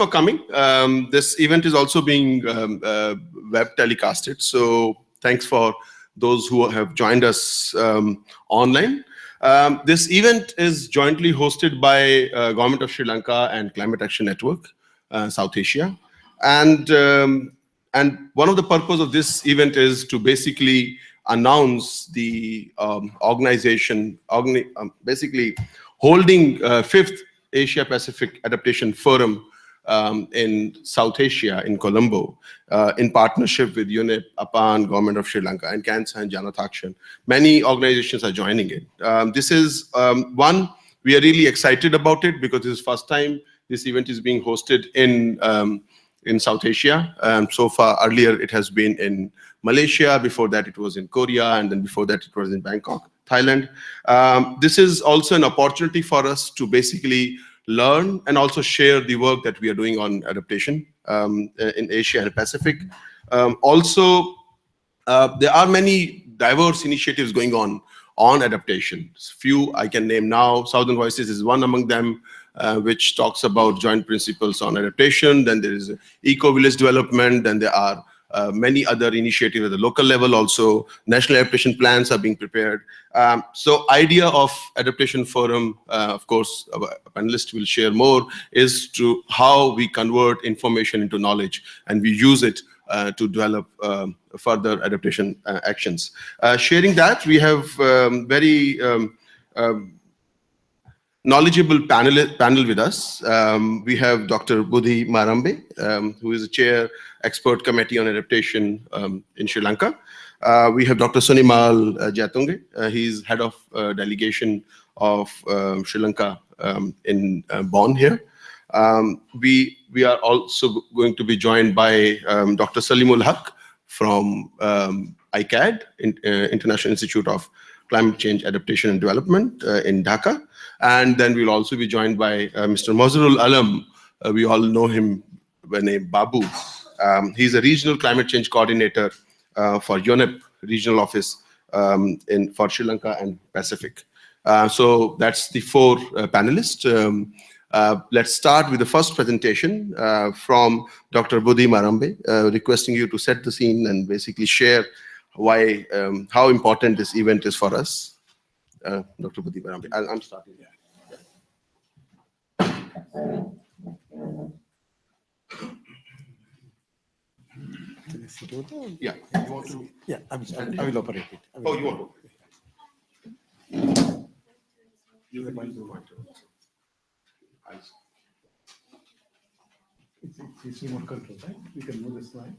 for coming. This event is also being web telecasted, so thanks for those who have joined us online. This event is jointly hosted by Government of Sri Lanka and Climate Action Network, South Asia. And one of the purpose of this event is to basically announce the organization, basically holding 5th Asia Pacific Adaptation Forum in South Asia, in Colombo, in partnership with UNEP, APAN, Government of Sri Lanka, and CANSA and Janatakshan. Many organizations are joining it. This is one, we are really excited about it because this is first time this event is being hosted in South Asia. So far, earlier it has been in Malaysia, before that it was in Korea, and then before that it was in Bangkok, Thailand. This is also an opportunity for us to basically learn and also share the work that we are doing on adaptation in Asia and Pacific. Also, there are many diverse initiatives going on adaptation. Few I can name now. Southern Voices is one among them, which talks about joint principles on adaptation. Then there is eco-village development. Then there are many other initiatives at the local level also. National adaptation plans are being prepared. So idea of Adaptation Forum, of course, our panelists will share more, is to how we convert information into knowledge and we use it to develop further adaptation actions. Sharing that, we have very knowledgeable panel with us. We have Dr. Budhi Marambe, who is the chair expert committee on adaptation in Sri Lanka. We have Dr. Sunimal Jatunge. He's head of delegation of Sri Lanka in Bonn here. We are also going to be joined by Dr. Salimul Haq from ICAD, International Institute of Climate Change Adaptation and Development in Dhaka. And then we'll also be joined by Mr. Mazharul Alam. We all know him by name Babu. He's a regional climate change coordinator for UNEP regional office for Sri Lanka and Pacific. So that's the 4 panelists. Let's start with the first presentation from Dr. Budhi Marambe, requesting you to set the scene and basically share why, how important this event is for us. Dr. Budhi Marambe, I'm starting here. Can I sit over there? Yeah. You want to? Yeah, I will operate it. Oh, you want to? You can mind the monitor. It's remote control, right? You can move the slide.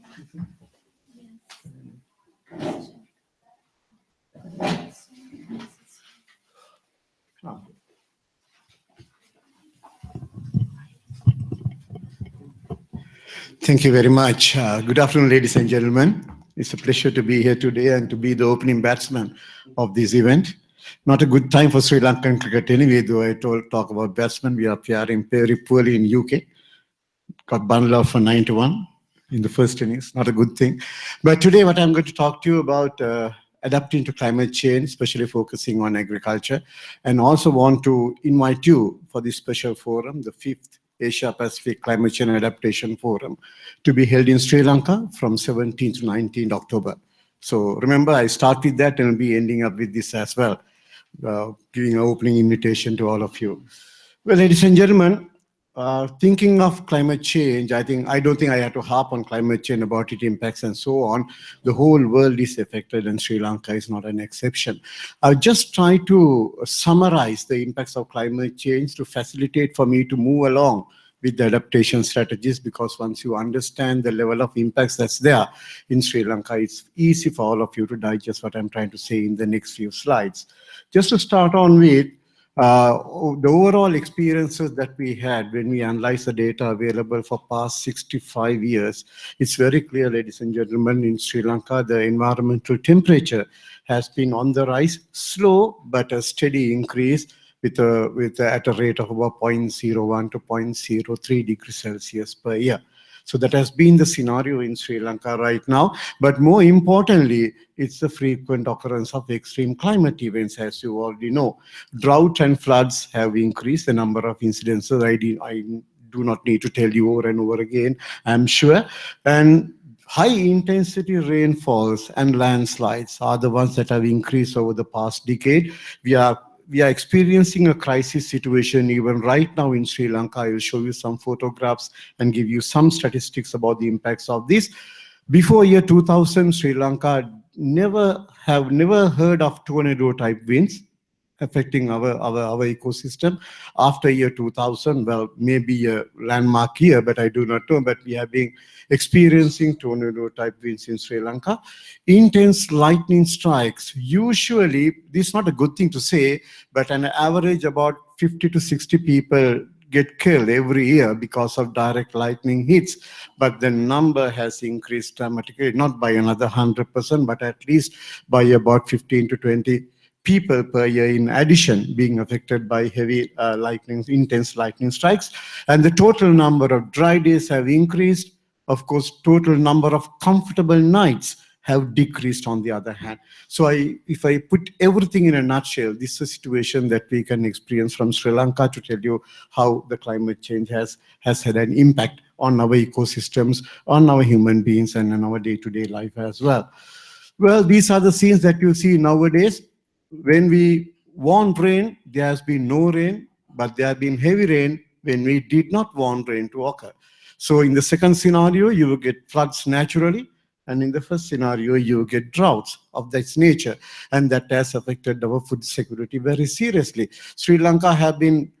Thank you very much. Good afternoon, ladies and gentlemen. It's a pleasure to be here today and to be the opening batsman of this event. Not a good time for Sri Lankan cricket anyway, though I talk about batsmen. We are faring very poorly in UK. Got bundled out for 9-1 in the first innings. Not a good thing. But today what I'm going to talk to you about adapting to climate change, especially focusing on agriculture, and also want to invite you for this special forum, the 5th Asia Pacific Climate Change Adaptation Forum, to be held in Sri Lanka from 17th to 19th October. So remember, I start with that and I'll be ending up with this as well, giving an opening invitation to all of you. Well, ladies and gentlemen, thinking of climate change, I don't think I have to harp on climate change about its impacts and so on. The whole world is affected and Sri Lanka is not an exception. I'll just try to summarize the impacts of climate change to facilitate for me to move along with the adaptation strategies, because once you understand the level of impacts that's there in Sri Lanka, it's easy for all of you to digest what I'm trying to say in the next few slides. Just to start on with, the overall experiences that we had when we analyzed the data available for past 65 years, it's very clear, ladies and gentlemen, in Sri Lanka, the environmental temperature has been on the rise, slow but a steady increase at a rate of about 0.01 to 0.03 degrees Celsius per year. So that has been the scenario in Sri Lanka right now. But more importantly, it's the frequent occurrence of extreme climate events, as you already know. Drought and floods have increased the number of incidences. I do not need to tell you over and over again, I'm sure. And high intensity rainfalls and landslides are the ones that have increased over the past decade. We are experiencing a crisis situation even right now in Sri Lanka. I will show you some photographs and give you some statistics about the impacts of this. Before year 2000, Sri Lanka never heard of tornado type winds affecting our ecosystem. After year 2000, well, maybe a landmark year, but I do not know, but we have been experiencing tornado type winds in Sri Lanka. Intense lightning strikes. Usually, this is not a good thing to say, but an average about 50 to 60 people get killed every year because of direct lightning hits. But the number has increased dramatically, not by another 100%, but at least by about 15 to 20 people per year in addition being affected by heavy intense lightning strikes. And the total number of dry days have increased. Of course, total number of comfortable nights have decreased on the other hand. So if I put everything in a nutshell, this is a situation that we can experience from Sri Lanka to tell you how the climate change has had an impact on our ecosystems, on our human beings, and on our day-to-day life as well. Well, these are the scenes that you see nowadays. When we want rain, there has been no rain, but there have been heavy rain when we did not want rain to occur. So in the second scenario, you will get floods naturally. And in the first scenario, you get droughts of this nature. And that has affected our food security very seriously. Sri Lanka have been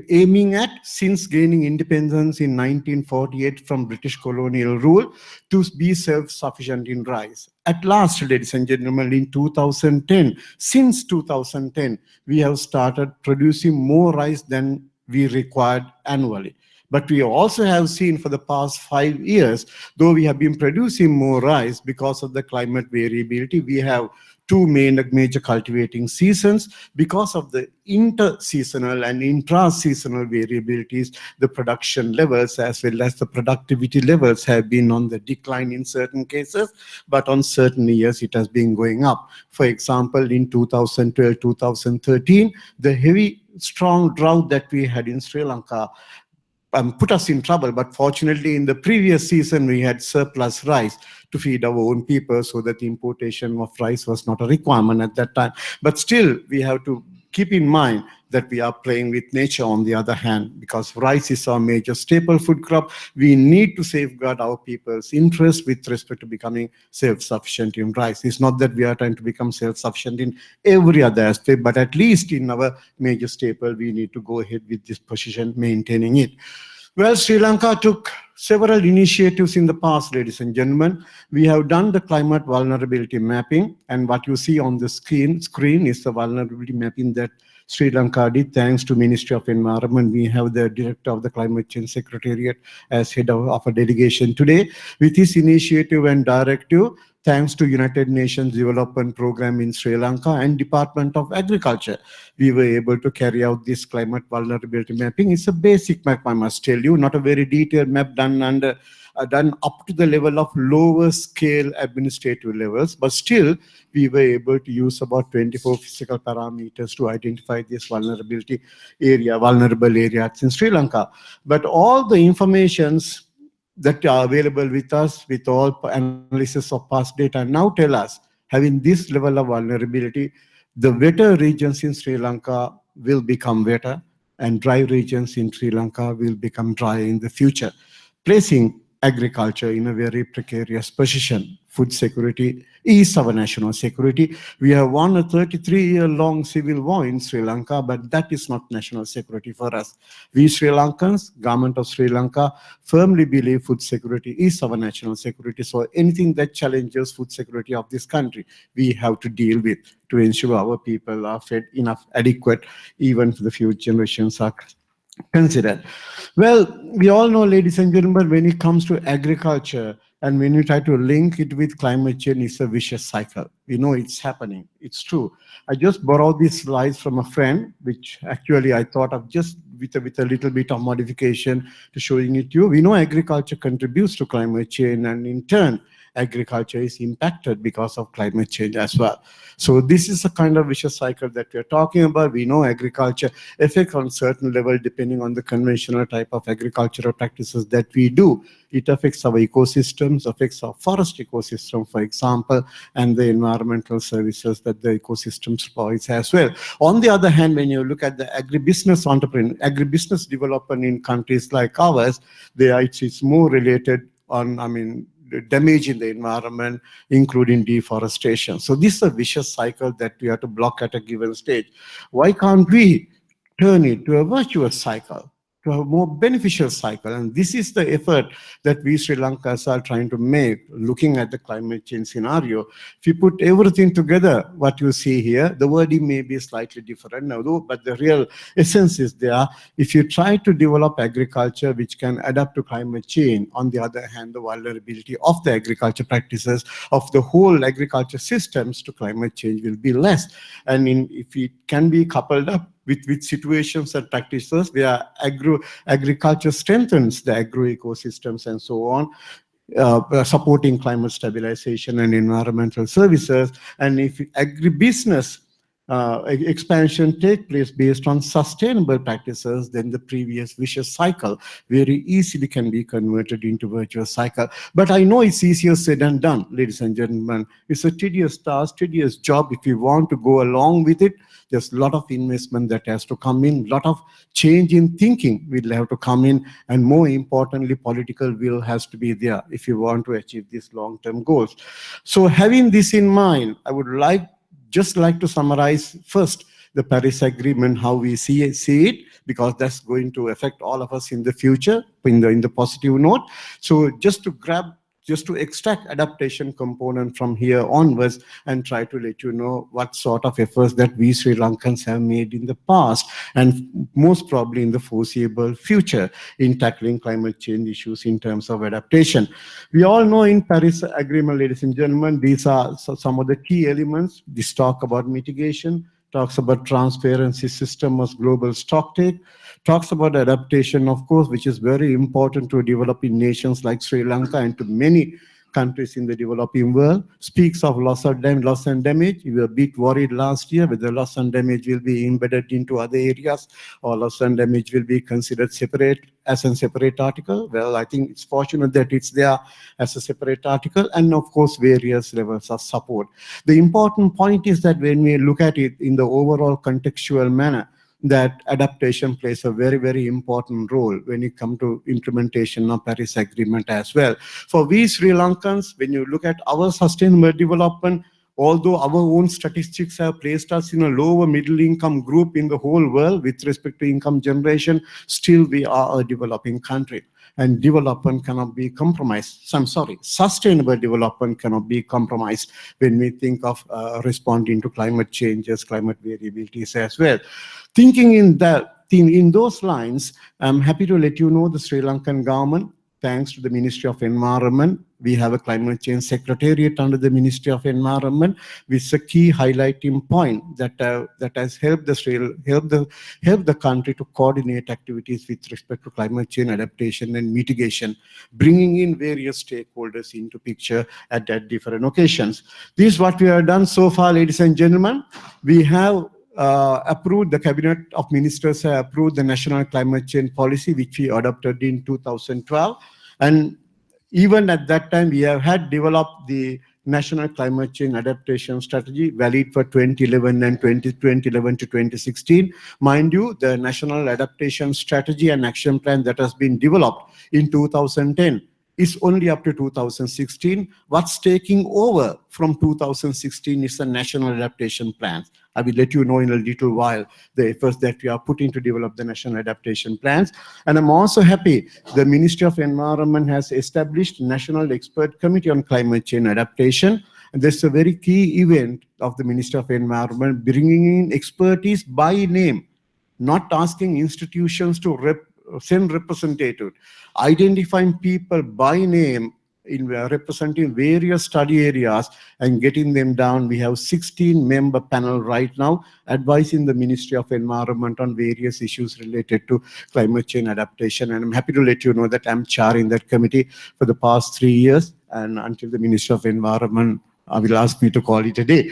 aiming at, since gaining independence in 1948 from British colonial rule, to be self-sufficient in rice. At last, ladies and gentlemen, in 2010, since 2010, we have started producing more rice than we required annually. But we also have seen for the past 5 years, though we have been producing more rice because of the climate variability, we have two major cultivating seasons. Because of the inter-seasonal and intra-seasonal variabilities, the production levels as well as the productivity levels have been on the decline in certain cases, but on certain years it has been going up. For example, in 2012, 2013, the heavy, strong drought that we had in Sri Lanka put us in trouble, but fortunately in the previous season we had surplus rice to feed our own people, so that the importation of rice was not a requirement at that time. But still, we have to keep in mind that we are playing with nature on the other hand, because rice is our major staple food crop. We need to safeguard our people's interest with respect to becoming self-sufficient in rice. It's not that we are trying to become self-sufficient in every other aspect, but at least in our major staple, we need to go ahead with this position, maintaining it. Well, Sri Lanka took several initiatives in the past, ladies and gentlemen. We have done the climate vulnerability mapping, and what you see on the screen is the vulnerability mapping that Sri Lanka did, thanks to Ministry of Environment. We have the Director of the Climate Change Secretariat as head of a delegation today. With this initiative and directive, thanks to United Nations Development Program in Sri Lanka and Department of Agriculture, we were able to carry out this climate vulnerability mapping. It's a basic map, I must tell you, not a very detailed map done up to the level of lower scale administrative levels, but still we were able to use about 24 physical parameters to identify this vulnerable areas in Sri Lanka. But all the informations that are available with us, with all analysis of past data, now tell us, having this level of vulnerability, the wetter regions in Sri Lanka will become wetter, and dry regions in Sri Lanka will become dry in the future, placing agriculture in a very precarious position. Food security is our national security. We have won a 33-year-long civil war in Sri Lanka, but that is not national security for us. We Sri Lankans, government of Sri Lanka, firmly believe food security is our national security. So anything that challenges food security of this country, we have to deal with to ensure our people are fed enough, adequate, even for the future generations are considered. Well, we all know, ladies and gentlemen, when it comes to agriculture and when you try to link it with climate change, it's a vicious cycle. We know it's happening. It's true. I just borrowed these slides from a friend, which actually I thought of just with a little bit of modification to showing it to you. We know agriculture contributes to climate change, and in turn, agriculture is impacted because of climate change as well. So this is a kind of vicious cycle that we are talking about. We know agriculture affects on certain level depending on the conventional type of agricultural practices that we do. It affects our ecosystems, affects our forest ecosystem, for example, and the environmental services that the ecosystems provides as well. On the other hand, when you look at the agribusiness development in countries like ours, it's more related on, the damage in the environment, including deforestation. So this is a vicious cycle that we have to block at a given stage. Why can't we turn it to a virtuous cycle, to a more beneficial cycle? And this is the effort that we Sri Lankans are trying to make, looking at the climate change scenario. If you put everything together, what you see here, the wording may be slightly different now, but the real essence is there. If you try to develop agriculture which can adapt to climate change, on the other hand, the vulnerability of the agriculture practices of the whole agriculture systems to climate change will be less. And if it can be coupled up with situations and practices where agriculture strengthens the agro ecosystems and so on, supporting climate stabilization and environmental services. And if agribusiness expansion take place based on sustainable practices, then the previous vicious cycle very easily can be converted into virtuous cycle. But I know it's easier said than done, ladies and gentlemen. It's a tedious task, tedious job. If you want to go along with it, there's a lot of investment that has to come in, a lot of change in thinking will have to come in, and more importantly, political will has to be there if you want to achieve these long-term goals. So having this in mind, I would just like to summarize first the Paris Agreement, how we see it, because that's going to affect all of us in the future in the positive note. So just to extract adaptation component from here onwards and try to let you know what sort of efforts that we Sri Lankans have made in the past and most probably in the foreseeable future in tackling climate change issues in terms of adaptation. We all know in Paris Agreement, ladies and gentlemen, these are some of the key elements. This talk about mitigation, talks about transparency system as global stocktake, talks about adaptation, of course, which is very important to developing nations like Sri Lanka and to many countries in the developing world, speaks of loss and damage. We were a bit worried last year whether loss and damage will be embedded into other areas or loss and damage will be considered separate as a separate article. Well, I think it's fortunate that it's there as a separate article, and of course various levels of support. The important point is that when we look at it in the overall contextual manner, that adaptation plays a very, very important role when it comes to implementation of Paris Agreement as well. For we Sri Lankans, when you look at our sustainable development, although our own statistics have placed us in a lower middle income group in the whole world with respect to income generation, still we are a developing country. And development cannot be compromised. Sustainable development cannot be compromised when we think of responding to climate changes, climate variabilities as well. Thinking in those lines, I'm happy to let you know the Sri Lankan government, thanks to the Ministry of Environment, we have a climate change secretariat under the Ministry of Environment, which is a key highlighting point that has helped the country to coordinate activities with respect to climate change adaptation and mitigation, bringing in various stakeholders into picture at different occasions. This is what we have done so far, ladies and gentlemen. We have approved, the Cabinet of Ministers have approved the National Climate Change Policy, which we adopted in 2012. And even at that time, we had developed the National Climate Change Adaptation Strategy, valid for 2011 and 2011 to 2016. Mind you, the National Adaptation Strategy and Action Plan that has been developed in 2010 is only up to 2016. What's taking over from 2016 is the National Adaptation Plans. I will let you know in a little while the efforts that we are putting to develop the National Adaptation Plans. And I'm also happy the Ministry of Environment has established National Expert Committee on Climate Change Adaptation. And this is a very key event of the Ministry of Environment, bringing in expertise by name, not asking institutions to send representatives, identifying people by name in representing various study areas and getting them down. We have 16-member panel right now advising the Ministry of Environment on various issues related to climate change adaptation. And I'm happy to let you know that I'm chairing that committee for the past 3 years, and until the Minister of Environment will ask me to call it a day.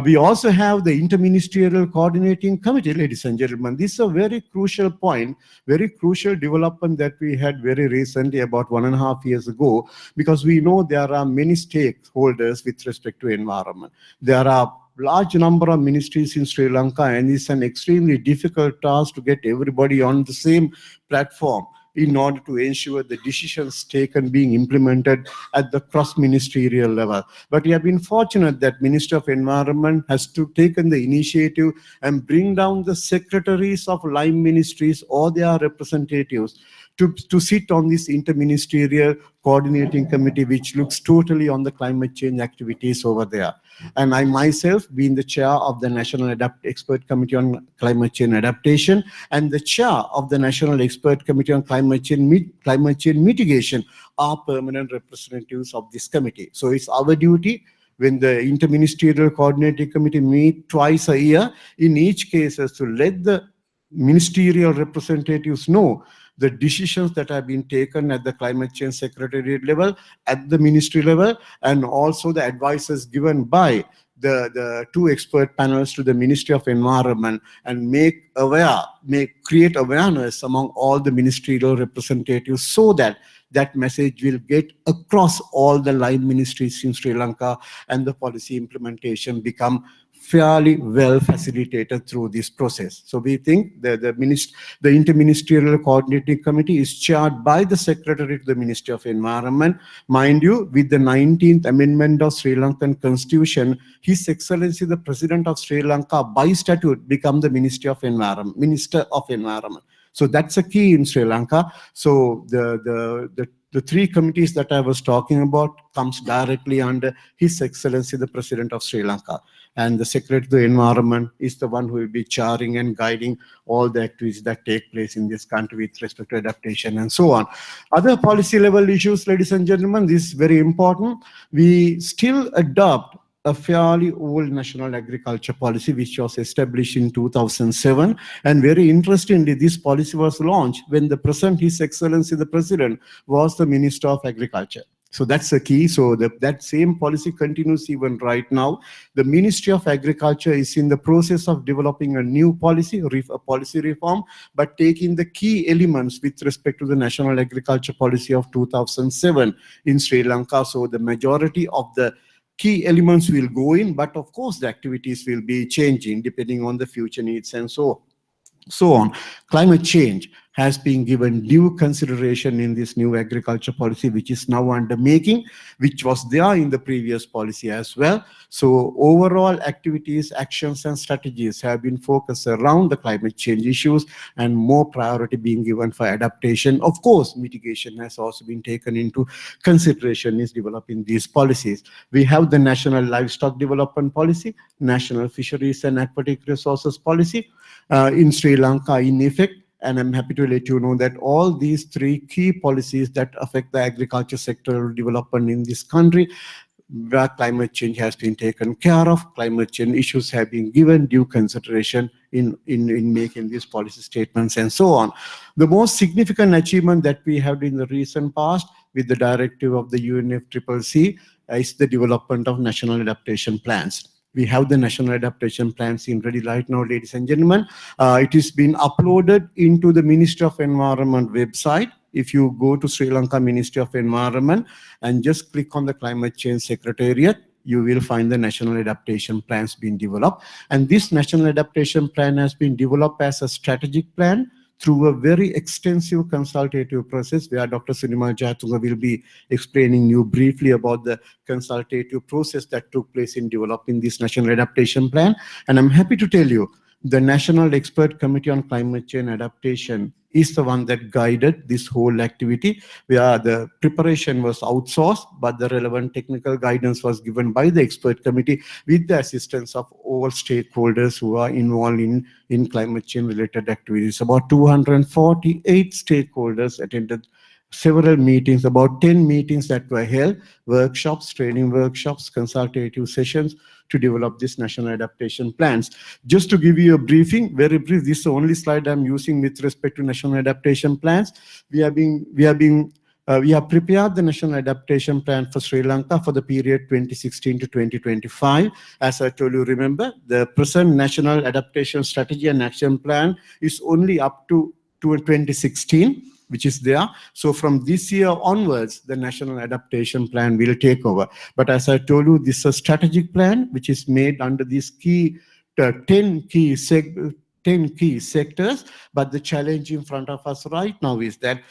We also have the Interministerial Coordinating Committee, ladies and gentlemen. This is a very crucial point, very crucial development that we had very recently, about 1.5 years ago, because we know there are many stakeholders with respect to environment. There are large number of ministries in Sri Lanka, and it's an extremely difficult task to get everybody on the same platform in order to ensure the decisions taken being implemented at the cross-ministerial level. But we have been fortunate that Minister of Environment has taken the initiative and bring down the secretaries of line ministries or their representatives to sit on this interministerial coordinating committee, which looks totally on the climate change activities over there. And I myself, being the chair of the National Expert Committee on Climate Change Adaptation and the chair of the National Expert Committee on Climate Change Mitigation, are permanent representatives of this committee. So it's our duty, when the Interministerial Coordinating Committee meet twice a year, in each case, is to let the ministerial representatives know the decisions that have been taken at the climate change secretariat level, at the ministry level, and also the advices given by the two expert panels to the Ministry of Environment, and create awareness among all the ministerial representatives, so that that message will get across all the line ministries in Sri Lanka, and the policy implementation become fairly well facilitated through this process. So we think that the Interministerial Coordinating Committee is chaired by the Secretary to the Ministry of Environment. Mind you, with the 19th Amendment of Sri Lankan Constitution, His Excellency the President of Sri Lanka by statute become the Minister of Environment. So that's a key in Sri Lanka. So the three committees that I was talking about comes directly under His Excellency the President of Sri Lanka. And the Secretary to the Environment is the one who will be chairing and guiding all the activities that take place in this country with respect to adaptation and so on. Other policy level issues, ladies and gentlemen, this is very important. We still adopt a fairly old national agriculture policy, which was established in 2007. And very interestingly, this policy was launched when His Excellency the President was the Minister of Agriculture. So that's the key. So that same policy continues even right now. The Ministry of Agriculture is in the process of developing a new policy reform, but taking the key elements with respect to the National Agriculture Policy of 2007 in Sri Lanka. So the majority of the key elements will go in, but of course the activities will be changing depending on the future needs and so on. Climate change has been given due consideration in this new agriculture policy, which is now under making, which was there in the previous policy as well. So overall activities, actions, and strategies have been focused around the climate change issues, and more priority being given for adaptation. Of course, mitigation has also been taken into consideration in developing these policies. We have the National Livestock Development Policy, National Fisheries and Aquatic Resources Policy in Sri Lanka in effect. And I'm happy to let you know that all these three key policies that affect the agriculture sector development in this country, where climate change has been taken care of, climate change issues have been given due consideration in making these policy statements and so on. The most significant achievement that we have in the recent past with the directive of the UNFCCC is the development of national adaptation plans. We have the national adaptation plans in ready right now, ladies and gentlemen. It has been uploaded into the Ministry of Environment website. If you go to Sri Lanka Ministry of Environment and just click on the Climate Change Secretariat, you will find the national adaptation plans being developed. And this national adaptation plan has been developed as a strategic plan through a very extensive consultative process, where Dr. Sunimal Jayatunga will be explaining you briefly about the consultative process that took place in developing this national adaptation plan. And I'm happy to tell you, the National Expert Committee on Climate Change Adaptation is the one that guided this whole activity, where the preparation was outsourced, but the relevant technical guidance was given by the expert committee with the assistance of all stakeholders who are involved in climate change related activities. About 248 stakeholders attended several meetings, about 10 meetings that were held, workshops, training workshops, consultative sessions to develop this national adaptation plans. Just to give you a briefing, very brief, this is the only slide I'm using with respect to national adaptation plans. We have prepared the national adaptation plan for Sri Lanka for the period 2016 to 2025. As I told you, remember, the present national adaptation strategy and action plan is only up to 2016, which is there. So from this year onwards, the national adaptation plan will take over. But as I told you, this is a strategic plan which is made under these 10 key sectors. But the challenge in front of us right now is that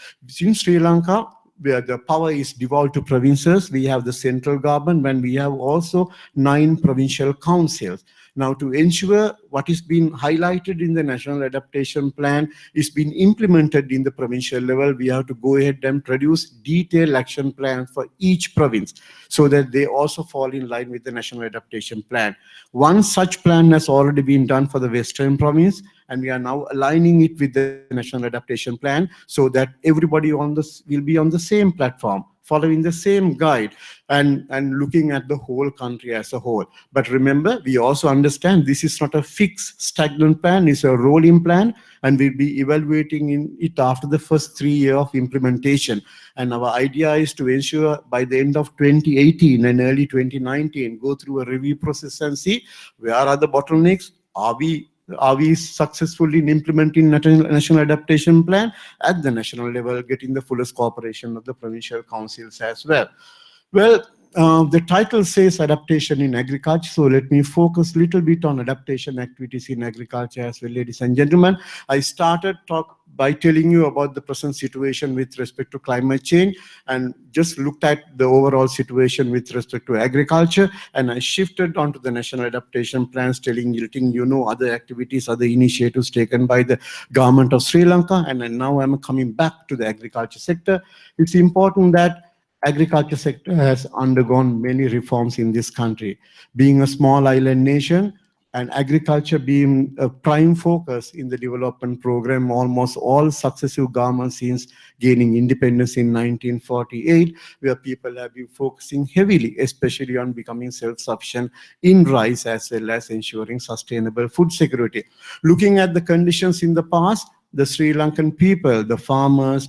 in Sri Lanka, where the power is devolved to provinces, we have the central government, and we have also 9 provincial councils. Now, to ensure what is being highlighted in the national adaptation plan is being implemented in the provincial level, we have to go ahead and produce detailed action plans for each province so that they also fall in line with the national adaptation plan. One such plan has already been done for the Western province, and we are now aligning it with the national adaptation plan so that everybody will be on the same platform, following the same guide, and looking at the whole country as a whole. But remember, we also understand this is not a fixed, stagnant plan, it's a rolling plan, and we'll be evaluating it after the first 3 years of implementation. And our idea is to ensure by the end of 2018 and early 2019, go through a review process and see where are the bottlenecks, are we successful in implementing national adaptation plan at the national level, getting the fullest cooperation of the provincial councils as well. Well, the title says adaptation in agriculture, so let me focus a little bit on adaptation activities in agriculture as well, ladies and gentlemen. I started talk by telling you about the present situation with respect to climate change, and just looked at the overall situation with respect to agriculture, and I shifted onto the national adaptation plans, letting you know other activities, other initiatives taken by the government of Sri Lanka, and now I'm coming back to the agriculture sector. It's important that agriculture sector has undergone many reforms in this country. Being a small island nation, and agriculture being a prime focus in the development program, almost all successive governments since gaining independence in 1948, where people have been focusing heavily, especially on becoming self-sufficient in rice as well as ensuring sustainable food security. Looking at the conditions in the past, the Sri Lankan people, the farmers,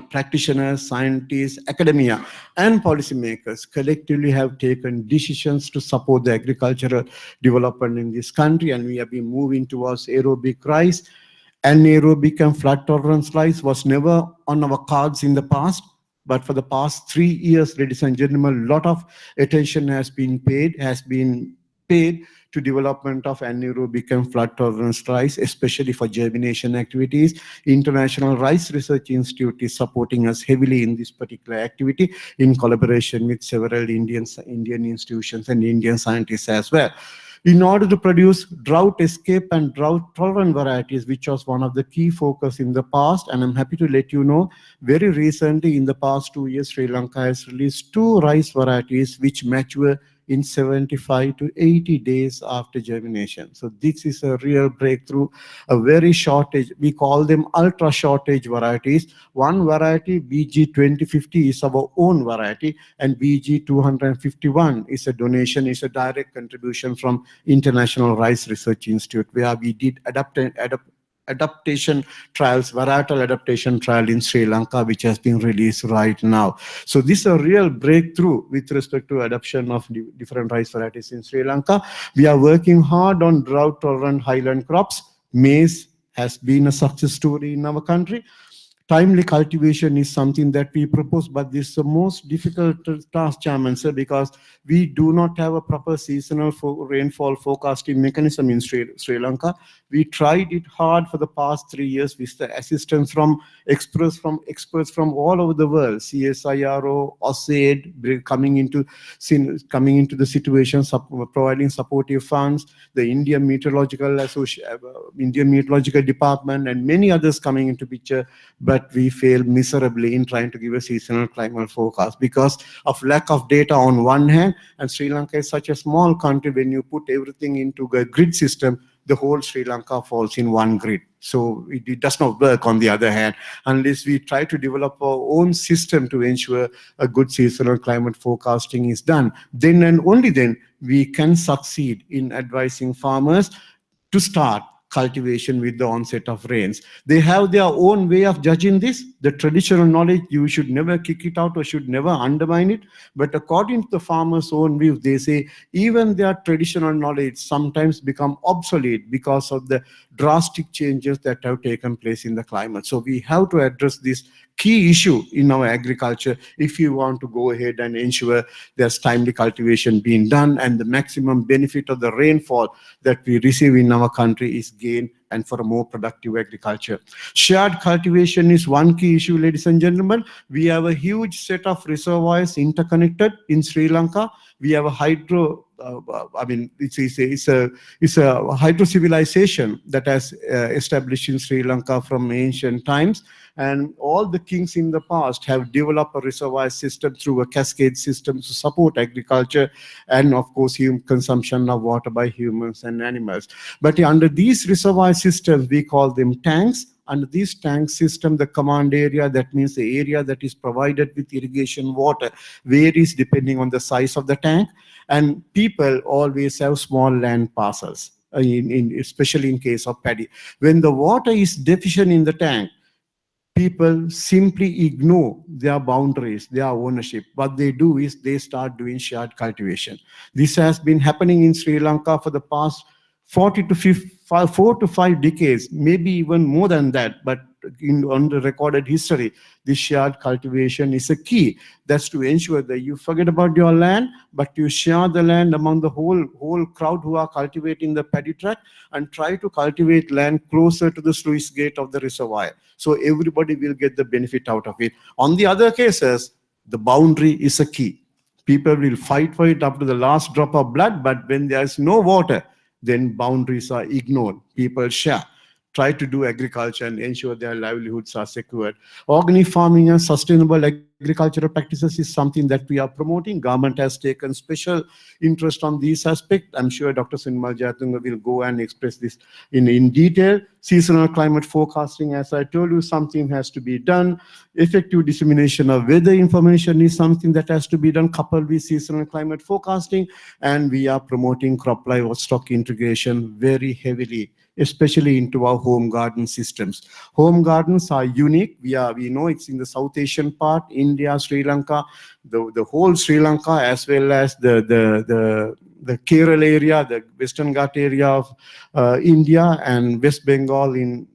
practitioners, scientists, academia, and policymakers collectively have taken decisions to support the agricultural development in this country, and we have been moving towards aerobic rice. Anaerobic and flood tolerance rice was never on our cards in the past, but for the past 3 years, ladies and gentlemen, a lot of attention has been paid to development of anaerobic and flood tolerance rice, especially for germination activities. International Rice Research Institute is supporting us heavily in this particular activity in collaboration with several Indian institutions and Indian scientists as well. In order to produce drought escape and drought tolerant varieties, which was one of the key focus in the past, and I'm happy to let you know, very recently in the past 2 years, Sri Lanka has released 2 rice varieties which mature in 75 to 80 days after germination. So this is a real breakthrough, a very shortage. We call them ultra shortage varieties. One variety, BG 2050, is our own variety, and BG 251 is a donation, is a direct contribution from International Rice Research Institute, where we did adaptation trials, varietal adaptation trial in Sri Lanka, which has been released right now. So this is a real breakthrough with respect to adoption of different rice varieties in Sri Lanka. We are working hard on drought-tolerant highland crops. Maize has been a success story in our country. Timely cultivation is something that we propose, but this is the most difficult task, Chairman, sir, because we do not have a proper seasonal rainfall forecasting mechanism in Sri Lanka. We tried it hard for the past 3 years with the assistance from experts from all over the world, CSIRO, OSAID, coming into the situation, providing supportive funds, the Indian Meteorological Department, and many others coming into picture, but we failed miserably in trying to give a seasonal climate forecast because of lack of data on one hand, and Sri Lanka is such a small country. When you put everything into a grid system, the whole Sri Lanka falls in one grid. So it does not work, on the other hand, unless we try to develop our own system to ensure a good seasonal climate forecasting is done. Then and only then we can succeed in advising farmers to start cultivation with the onset of rains. They have their own way of judging this. The traditional knowledge, you should never kick it out or should never undermine it. But according to the farmers' own view, they say even their traditional knowledge sometimes become obsolete because of the drastic changes that have taken place in the climate. So we have to address this key issue in our agriculture if you want to go ahead and ensure there's timely cultivation being done and the maximum benefit of the rainfall that we receive in our country is gained and for a more productive agriculture. Shared cultivation is one key issue, ladies and gentlemen. We have a huge set of reservoirs interconnected in Sri Lanka. We have a hydro, it's a hydro civilization that has established in Sri Lanka from ancient times. And all the kings in the past have developed a reservoir system through a cascade system to support agriculture and, of course, consumption of water by humans and animals. But under these reservoir systems, we call them tanks. Under this tank system, the command area, that means the area that is provided with irrigation water, varies depending on the size of the tank. And people always have small land parcels, especially in case of paddy. When the water is deficient in the tank, people simply ignore their boundaries, their ownership. What they do is they start doing shared cultivation. This has been happening in Sri Lanka for the past 4 to 5 decades, maybe even more than that. But on the recorded history, this shared cultivation is a key. That's to ensure that you forget about your land, but you share the land among the whole crowd who are cultivating the paddy tract and try to cultivate land closer to the sluice gate of the reservoir. So everybody will get the benefit out of it. On the other cases, the boundary is a key. People will fight for it up to the last drop of blood, but when there is no water, then boundaries are ignored. People share, try to do agriculture and ensure their livelihoods are secured. Organic farming and sustainable agricultural practices is something that we are promoting. Government has taken special interest on these aspects. I'm sure Dr. Sinmal Jayatunga will go and express this in detail. Seasonal climate forecasting, as I told you, something has to be done. Effective dissemination of weather information is something that has to be done, coupled with seasonal climate forecasting. And we are promoting crop livestock integration very heavily, especially into our home garden systems. Home gardens are unique. We know it's in the South Asian part, India, Sri Lanka, the whole Sri Lanka, as well as the Kerala area, the Western Ghat area of India, and West Bengal in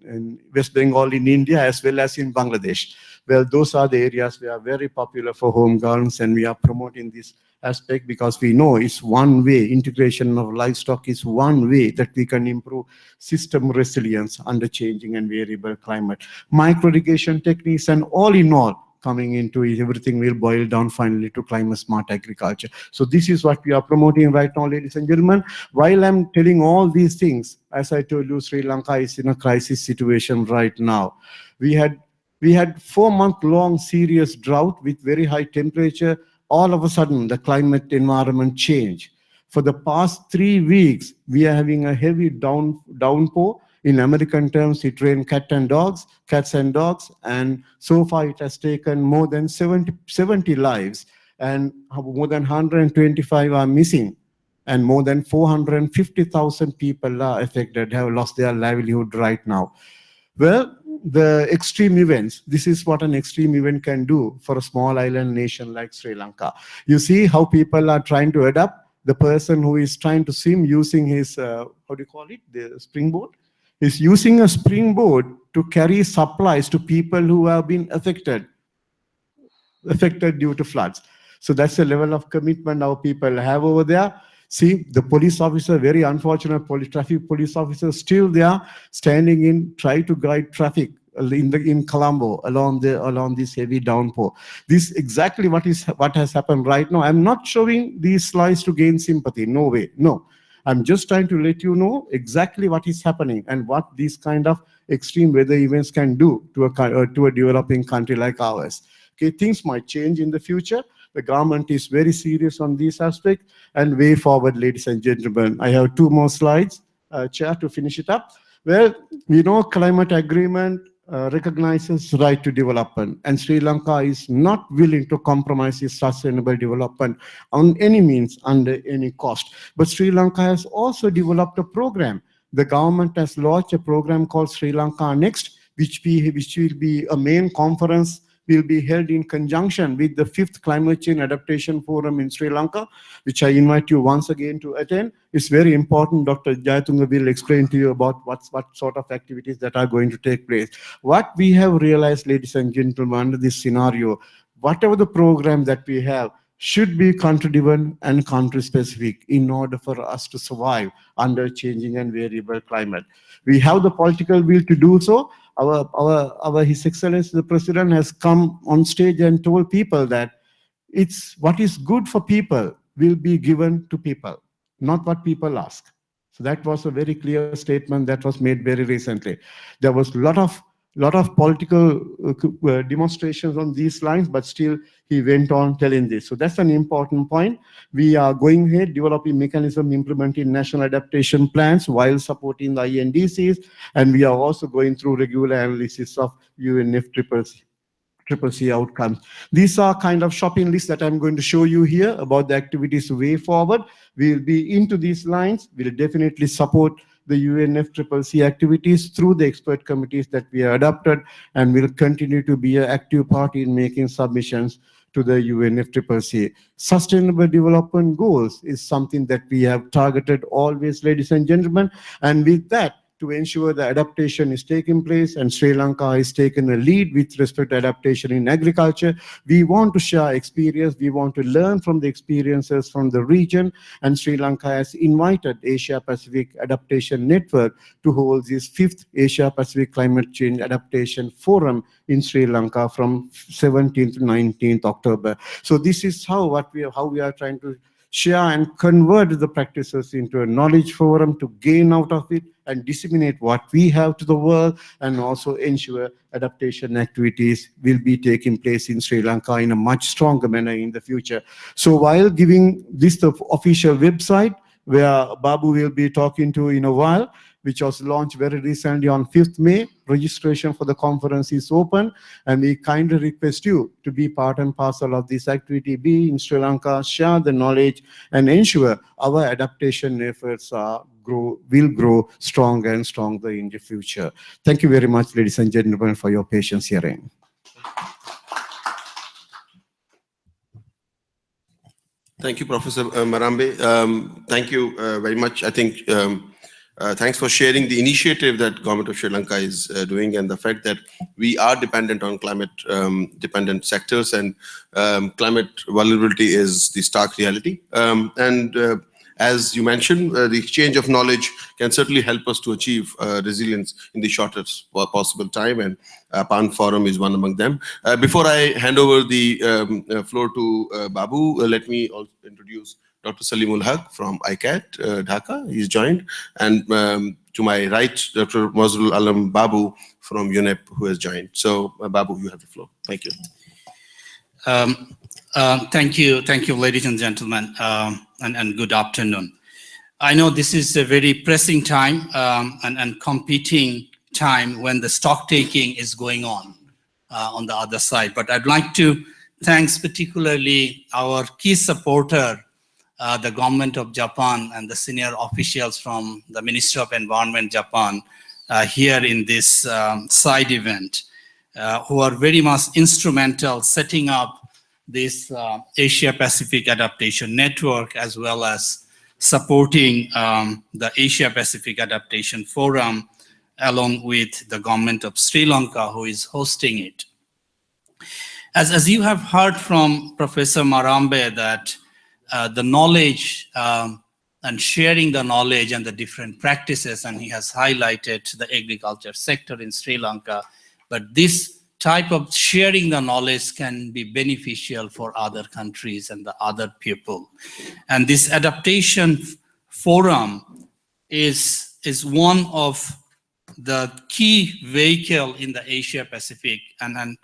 India, as well as in Bangladesh. Well, those are the areas we are very popular for home gardens, and we are promoting this aspect because we know it's one way, integration of livestock is one way that we can improve system resilience under changing and variable climate. Micro irrigation techniques, and all in all, coming into it, everything will boil down finally to climate smart agriculture. So this is what we are promoting right now, ladies and gentlemen. While I'm telling all these things, as I told you, Sri Lanka is in a crisis situation right now. We had 4-month-long serious drought with very high temperature. All of a sudden, the climate environment changed. For the past 3 weeks, we are having a heavy downpour. In American terms, it rained cats and dogs, and so far it has taken more than 70 lives, and more than 125 are missing, and more than 450,000 people are affected, have lost their livelihood right now. Well, the extreme events, this is what an extreme event can do for a small island nation like Sri Lanka. You see how people are trying to adapt. The person who is trying to swim using his, the springboard, is using a springboard to carry supplies to people who have been affected due to floods. So that's the level of commitment our people have over there. See, the police officer, very unfortunate traffic police officer, still there, standing in, try to guide traffic in Colombo along this heavy downpour. This exactly what has happened right now. I'm not showing these slides to gain sympathy. No way. No. I'm just trying to let you know exactly what is happening and what these kind of extreme weather events can do to a developing country like ours. Okay, things might change in the future. The government is very serious on this aspect. And way forward, ladies and gentlemen, I have 2 more slides. Chair, to finish it up. Well, we know climate agreement recognizes right to development, and Sri Lanka is not willing to compromise its sustainable development on any means, under any cost. But Sri Lanka has also developed a program. The government has launched a program called Sri Lanka Next, which will be a main conference, will be held in conjunction with the 5th Climate Change Adaptation Forum in Sri Lanka, which I invite you once again to attend. It's very important. Dr. Jayatunga will explain to you about what sort of activities that are going to take place. What we have realized, ladies and gentlemen, under this scenario, whatever the program that we have should be country-driven and country-specific in order for us to survive under changing and variable climate. We have the political will to do so. His Excellency the President has come on stage and told people that it's what is good for people will be given to people, not what people ask. So that was a very clear statement that was made very recently. There was a lot of political demonstrations on these lines, but still he went on telling this. So that's an important point. We are going ahead, developing mechanism, implementing national adaptation plans while supporting the INDCs, and we are also going through regular analysis of UNFCCC outcomes. These are kind of shopping lists that I'm going to show you here about the activities way forward. We'll be into these lines. We'll definitely support the UNFCCC activities through the expert committees that we have adopted, and will continue to be an active party in making submissions to the UNFCCC. Sustainable development goals is something that we have targeted always, ladies and gentlemen, and with that, to ensure the adaptation is taking place, and Sri Lanka is taking a lead with respect to adaptation in agriculture. We want to share experience, we want to learn from the experiences from the region, and Sri Lanka has invited Asia Pacific Adaptation Network to hold this 5th Asia Pacific Climate Change Adaptation Forum in Sri Lanka from 17th to 19th October. So this is how we are trying to share and convert the practices into a knowledge forum to gain out of it and disseminate what we have to the world, and also ensure adaptation activities will be taking place in Sri Lanka in a much stronger manner in the future. So while giving this the official website, where Babu will be talking to in a while, which was launched very recently on 5th May. Registration for the conference is open, and we kindly request you to be part and parcel of this activity, be in Sri Lanka, share the knowledge, and ensure our adaptation efforts will grow stronger and stronger in the future. Thank you very much, ladies and gentlemen, for your patience hearing. Thank you, Professor Marambe. Thank you very much. I think thanks for sharing the initiative that government of Sri Lanka is doing, and the fact that we are dependent on climate dependent sectors, and climate vulnerability is the stark reality. As you mentioned, the exchange of knowledge can certainly help us to achieve resilience in the shortest possible time, and PAN Forum is one among them. Before I hand over the floor to Babu, let me also introduce Dr. Salimul Haq from ICAT, Dhaka. He's joined. And to my right, Dr. Mazrul Alam Babu from UNEP, who has joined. So, Babu, you have the floor. Thank you. Thank you, ladies and gentlemen, and good afternoon. I know this is a very pressing time and competing time when the stock taking is going on the other side. But I'd like to thank particularly our key supporter, the government of Japan and the senior officials from the Ministry of Environment Japan here in this side event, who are very much instrumental setting up this Asia Pacific Adaptation Network, as well as supporting the Asia Pacific Adaptation Forum, along with the government of Sri Lanka, who is hosting it. As you have heard from Professor Marambe, that the knowledge and sharing the knowledge and the different practices, and he has highlighted the agriculture sector in Sri Lanka, but this type of sharing the knowledge can be beneficial for other countries and the other people. And this adaptation forum is one of the key vehicle in the Asia Pacific, and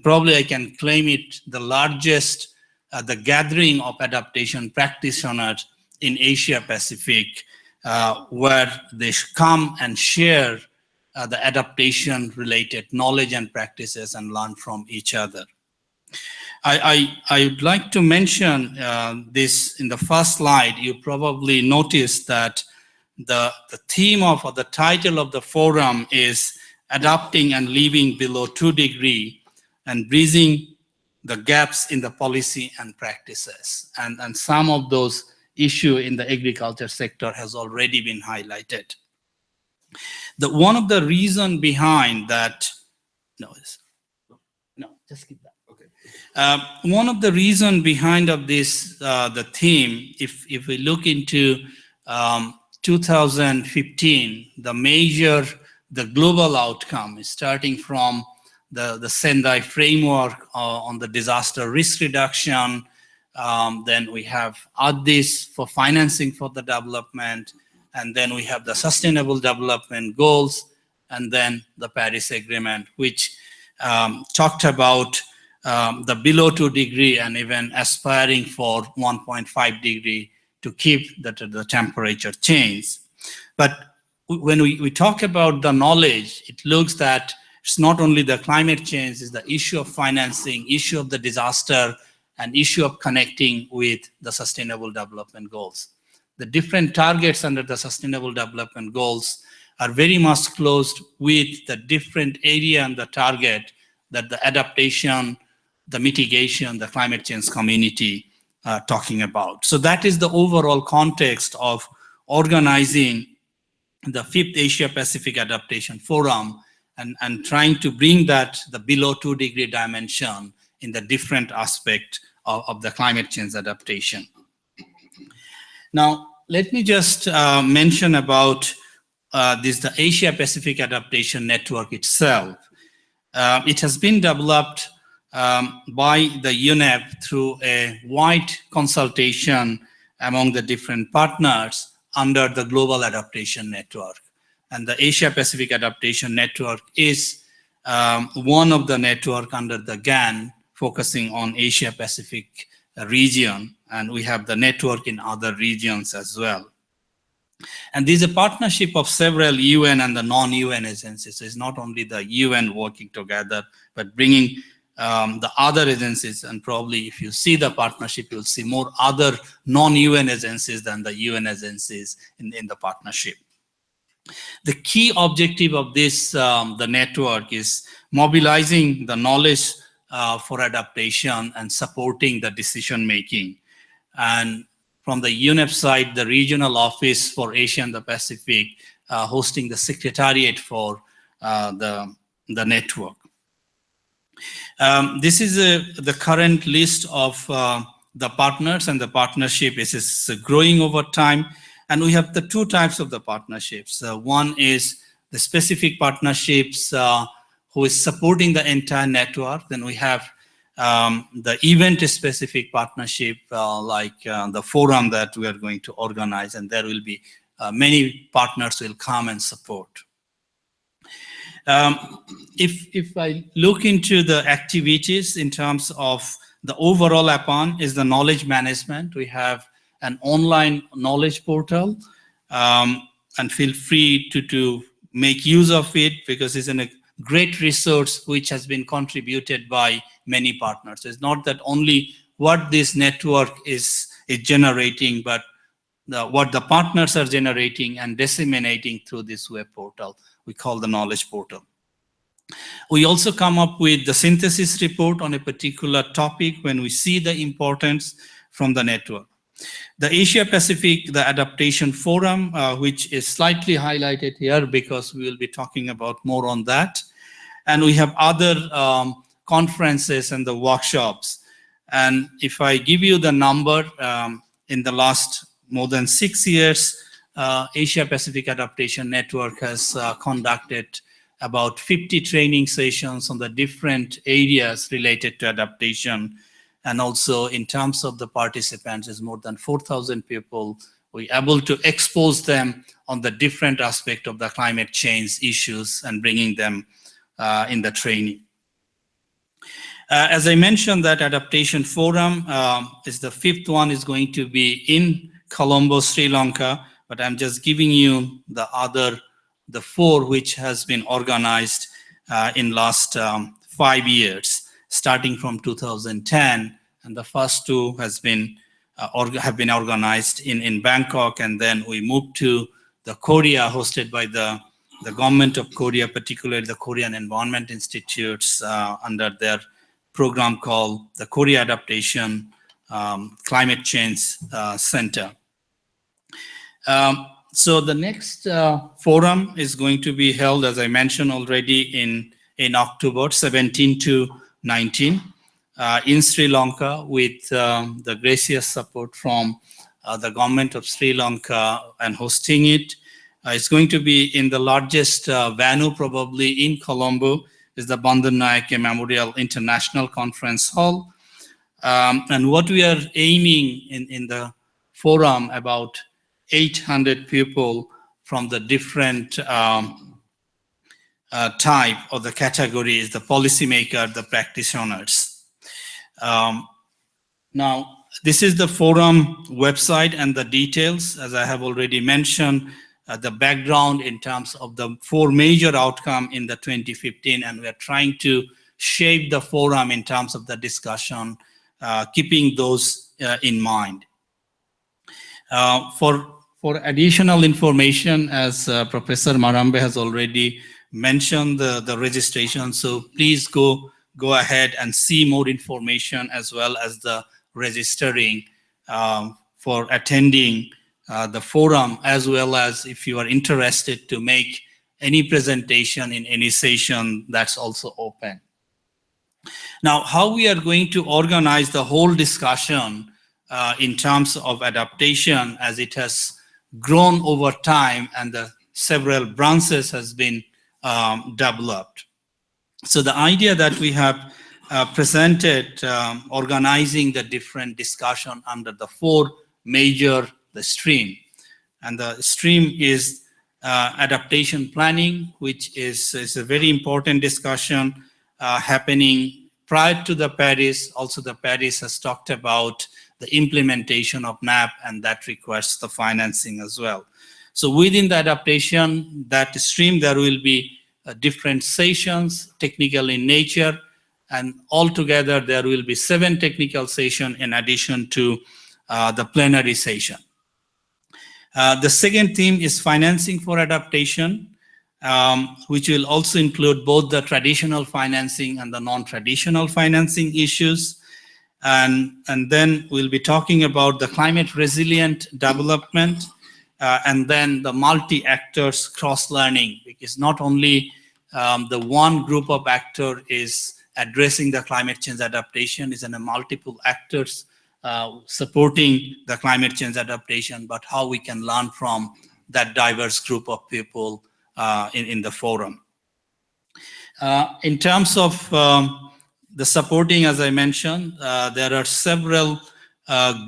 probably I can claim it the largest the gathering of adaptation practitioners in Asia Pacific, where they come and share the adaptation related knowledge and practices and learn from each other. I would like to mention this in the first slide. You probably noticed that the theme of, or the title of the forum is Adapting and Living Below 2 Degree and Bridging the Gaps in the Policy and Practices. And some of those issues in the agriculture sector has already been highlighted. One of the reason behind that, just keep that. Okay. One of the reason behind of this, the theme, if we look into 2015, the global outcome is starting from the Sendai framework on the disaster risk reduction. Then we have Addis for financing for the development. And then we have the Sustainable Development Goals, and then the Paris Agreement, which talked about the below 2 degree and even aspiring for 1.5 degree to keep the temperature change. But when we talk about the knowledge, it looks that it's not only the climate change, it's the issue of financing, issue of the disaster, and issue of connecting with the Sustainable Development Goals. The different targets under the Sustainable Development Goals are very much closed with the different area and the target that the adaptation, the mitigation, the climate change community are talking about. So that is the overall context of organizing the 5th Asia Pacific Adaptation Forum and trying to bring that the below 2 degree dimension in the different aspect of the climate change adaptation. Now, let me just mention about the Asia Pacific Adaptation Network itself. It has been developed by the UNEP through a wide consultation among the different partners under the Global Adaptation Network. And the Asia Pacific Adaptation Network is one of the network under the GAN focusing on Asia Pacific region, and we have the network in other regions as well. And this is a partnership of several UN and the non-UN agencies. So it's not only the UN working together, but bringing the other agencies, and probably if you see the partnership, you'll see more other non-UN agencies than the UN agencies in the partnership. The key objective of this, the network, is mobilizing the knowledge for adaptation and supporting the decision making. And from the UNEP side, the regional office for Asia and the Pacific hosting the secretariat for the network. This is the current list of the partners, and the partnership is growing over time. And we have the 2 types of the partnerships. One is the specific partnerships who is supporting the entire network. Then we have the event-specific partnership like the forum that we are going to organize, and there will be many partners will come and support. If I look into the activities in terms of the overall upon is the knowledge management. We have an online knowledge portal, and feel free to make use of it because it's a great resource which has been contributed by many partners. It's not that only what this network is generating, but what the partners are generating and disseminating through this web portal. We call the knowledge portal. We also come up with the synthesis report on a particular topic when we see the importance from the network. The Asia Pacific, the Adaptation Forum, which is slightly highlighted here because we will be talking about more on that. And we have other conferences and the workshops. And if I give you the number, in the last more than 6 years, Asia Pacific Adaptation Network has conducted about 50 training sessions on the different areas related to adaptation. And also in terms of the participants, is more than 4,000 people. We're able to expose them on the different aspect of the climate change issues and bringing them in the training. As I mentioned, that Adaptation Forum is the 5th one is going to be in Colombo, Sri Lanka, but I'm just giving you the four which has been organized in last 5 years, starting from 2010, and the first two have been organized in Bangkok, and then we moved to the Korea, hosted by the government of Korea, particularly the Korean Environment Institutes, under their program called the Korea Adaptation Climate Change Center. So the next forum is going to be held, as I mentioned already, in October 17 to 19 in Sri Lanka, with the gracious support from the government of Sri Lanka and hosting it. It's going to be in the largest venue probably in Colombo, is the Bandan Naik Memorial International Conference Hall. And what we are aiming in the forum, about 800 people from the different type or the categories, the policymaker, the practitioners. Now, this is the forum website and the details, as I have already mentioned, the background in terms of the 4 major outcomes in the 2015, and we are trying to shape the forum in terms of the discussion, keeping those in mind. For additional information, as Professor Marambe has already mentioned the registration, so please go ahead and see more information, as well as the registering for attending the forum, as well as if you are interested to make any presentation in any session, that's also open. Now, how we are going to organize the whole discussion in terms of adaptation, as it has grown over time and the several branches has been developed. So the idea that we have presented, organizing the different discussion under the 4 major stream, and the stream is adaptation planning, which is a very important discussion happening prior to the Paris. Also, the Paris has talked about the implementation of MAP, and that requires the financing as well. So within the adaptation, that stream, there will be different sessions, technical in nature, and altogether there will be 7 technical sessions in addition to the plenary session. The second theme is financing for adaptation, which will also include both the traditional financing and the non-traditional financing issues. And then we'll be talking about the climate resilient development, and then the multi-actors cross-learning, because not only the one group of actor is addressing the climate change adaptation, is in a multiple actors supporting the climate change adaptation, but how we can learn from that diverse group of people in the forum. In terms of the supporting, as I mentioned, there are several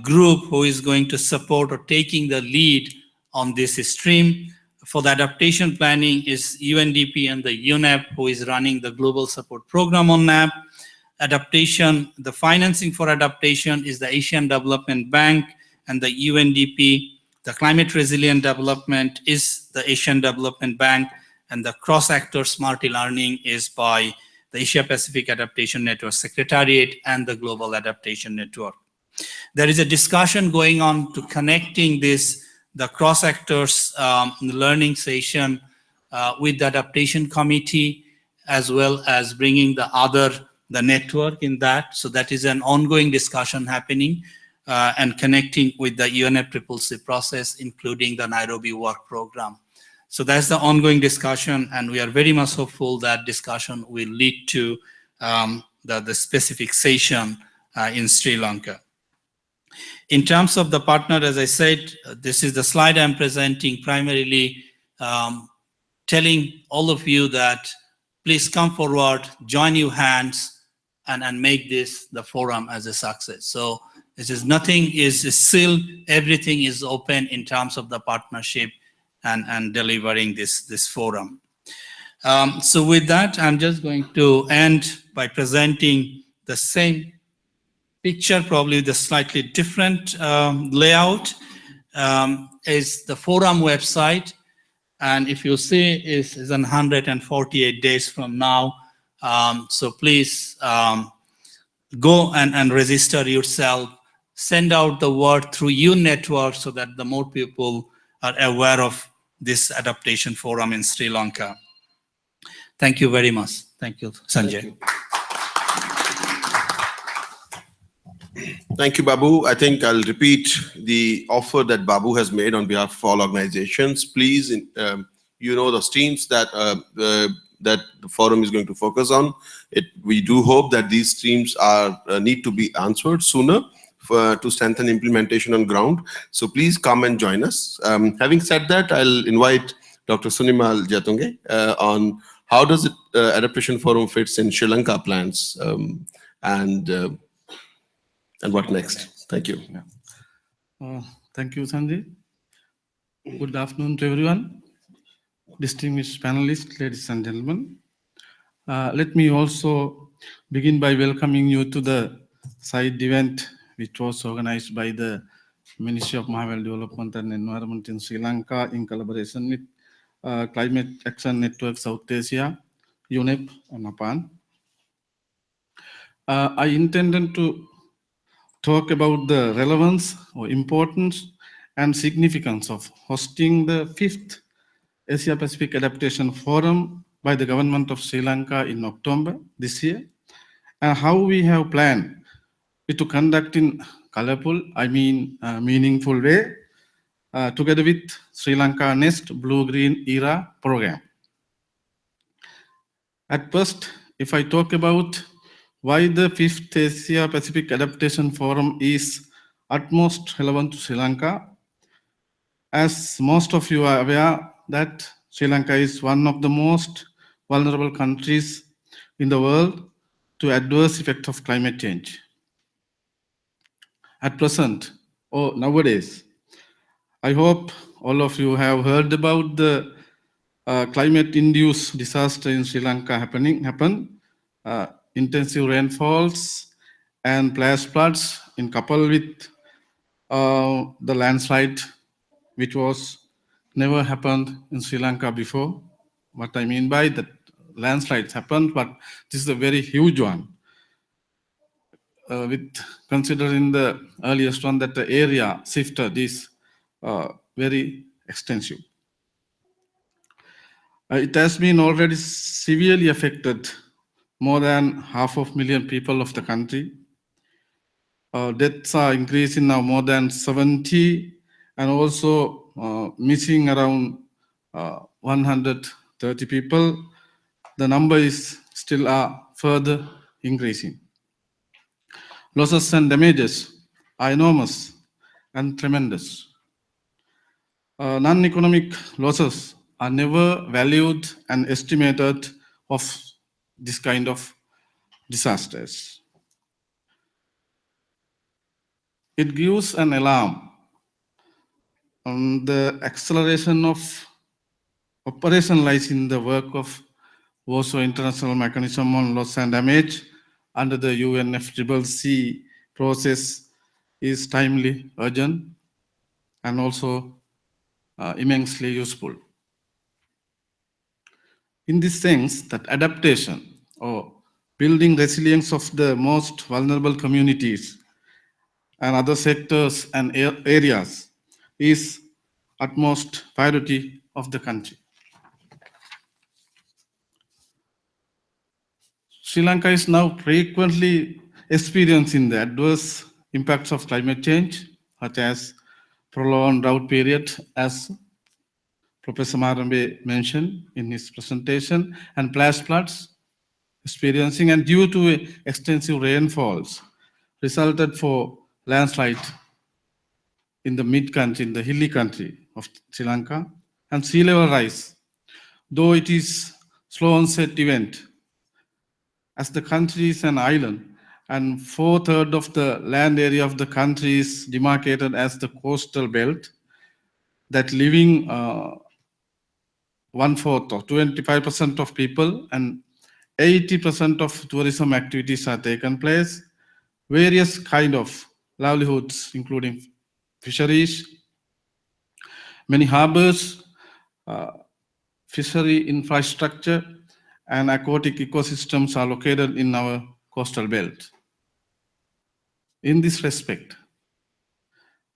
groups who is going to support or taking the lead on this stream. For the adaptation planning is UNDP and the UNEP, who is running the global support program on NAP. Adaptation, the financing for adaptation is the Asian Development Bank and the UNDP. The climate resilient development is the Asian Development Bank, and the cross-actors multi-learning is by the Asia Pacific Adaptation Network Secretariat and the Global Adaptation Network. There is a discussion going on to connecting the cross-actors learning session with the adaptation committee, as well as bringing the network in that. So that is an ongoing discussion happening and connecting with the UNFCCC process, including the Nairobi work program. So that's the ongoing discussion, and we are very much hopeful that discussion will lead to the specific session in Sri Lanka. In terms of the partner, as I said, this is the slide I'm presenting, primarily telling all of you that please come forward, join your hands, and make this the forum as a success. So this is nothing is sealed, everything is open in terms of the partnership and delivering this forum. So with that, I'm just going to end by presenting the same picture, probably the slightly different layout. is the forum website. And if you see, it's 148 days from now. So please go and register yourself. Send out the word through your network so that the more people are aware of this adaptation forum in Sri Lanka. Thank you very much. Thank you, Sanjay. Thank you, Babu. I think I'll repeat the offer that Babu has made on behalf of all organizations. Please, you know the streams that that the forum is going to focus on. We do hope that these streams need to be answered sooner to strengthen implementation on ground. So please come and join us. Having said that, I'll invite Dr. Sunimal Jatunge on how does Adaptation Forum fits in Sri Lanka plans and what next. Thank you. Thank you, Sanjay. Good afternoon to everyone. Distinguished panelists, ladies and gentlemen. Let me also begin by welcoming you to the side event which was organized by the Ministry of Mahawel Development and Environment in Sri Lanka in collaboration with Climate Action Network South Asia, UNEP and APAN. I intended to talk about the relevance or importance and significance of hosting the 5th Asia-Pacific Adaptation Forum by the government of Sri Lanka in October this year, and how we have planned it to conduct in colorful, meaningful way, together with Sri Lanka Next Blue-Green Era program. At first, if I talk about why the 5th Asia-Pacific Adaptation Forum is utmost relevant to Sri Lanka, as most of you are aware that Sri Lanka is one of the most vulnerable countries in the world to adverse effects of climate change. At present, or nowadays, I hope all of you have heard about the climate-induced disaster in Sri Lanka happen. Intensive rainfalls and flash floods in couple with the landslide, which was never happened in Sri Lanka before. What I mean by that, landslides happened, but this is a very huge one. With considering the earliest one that the area shifted is very extensive. It has been already severely affected more than 500,000 people of the country. Deaths are increasing now more than 70, and also missing around 130 people. The number is still further increasing. Losses and damages are enormous and tremendous. Non-economic losses are never valued and estimated of this kind of disasters. It gives an alarm on the acceleration of operationalizing the work of Warsaw International Mechanism on Loss and Damage under the UNFCCC process is timely, urgent, and also immensely useful. In this sense, that adaptation or building resilience of the most vulnerable communities and other sectors and areas is utmost priority of the country. Sri Lanka is now frequently experiencing the adverse impacts of climate change, such as prolonged drought period, as Professor Marambe mentioned in his presentation, and flash floods experiencing, and due to extensive rainfalls, resulted for landslide in the mid-country, in the hilly country of Sri Lanka, and sea level rise. Though it is slow onset event, as the country is an island, and 4/3 of the land area of the country is demarcated as the coastal belt, that living 1/4 or 25% of people and 80% of tourism activities are taken place. Various kind of livelihoods, including fisheries, Many harbors, fishery infrastructure, and aquatic ecosystems are located in our coastal belt. In this respect,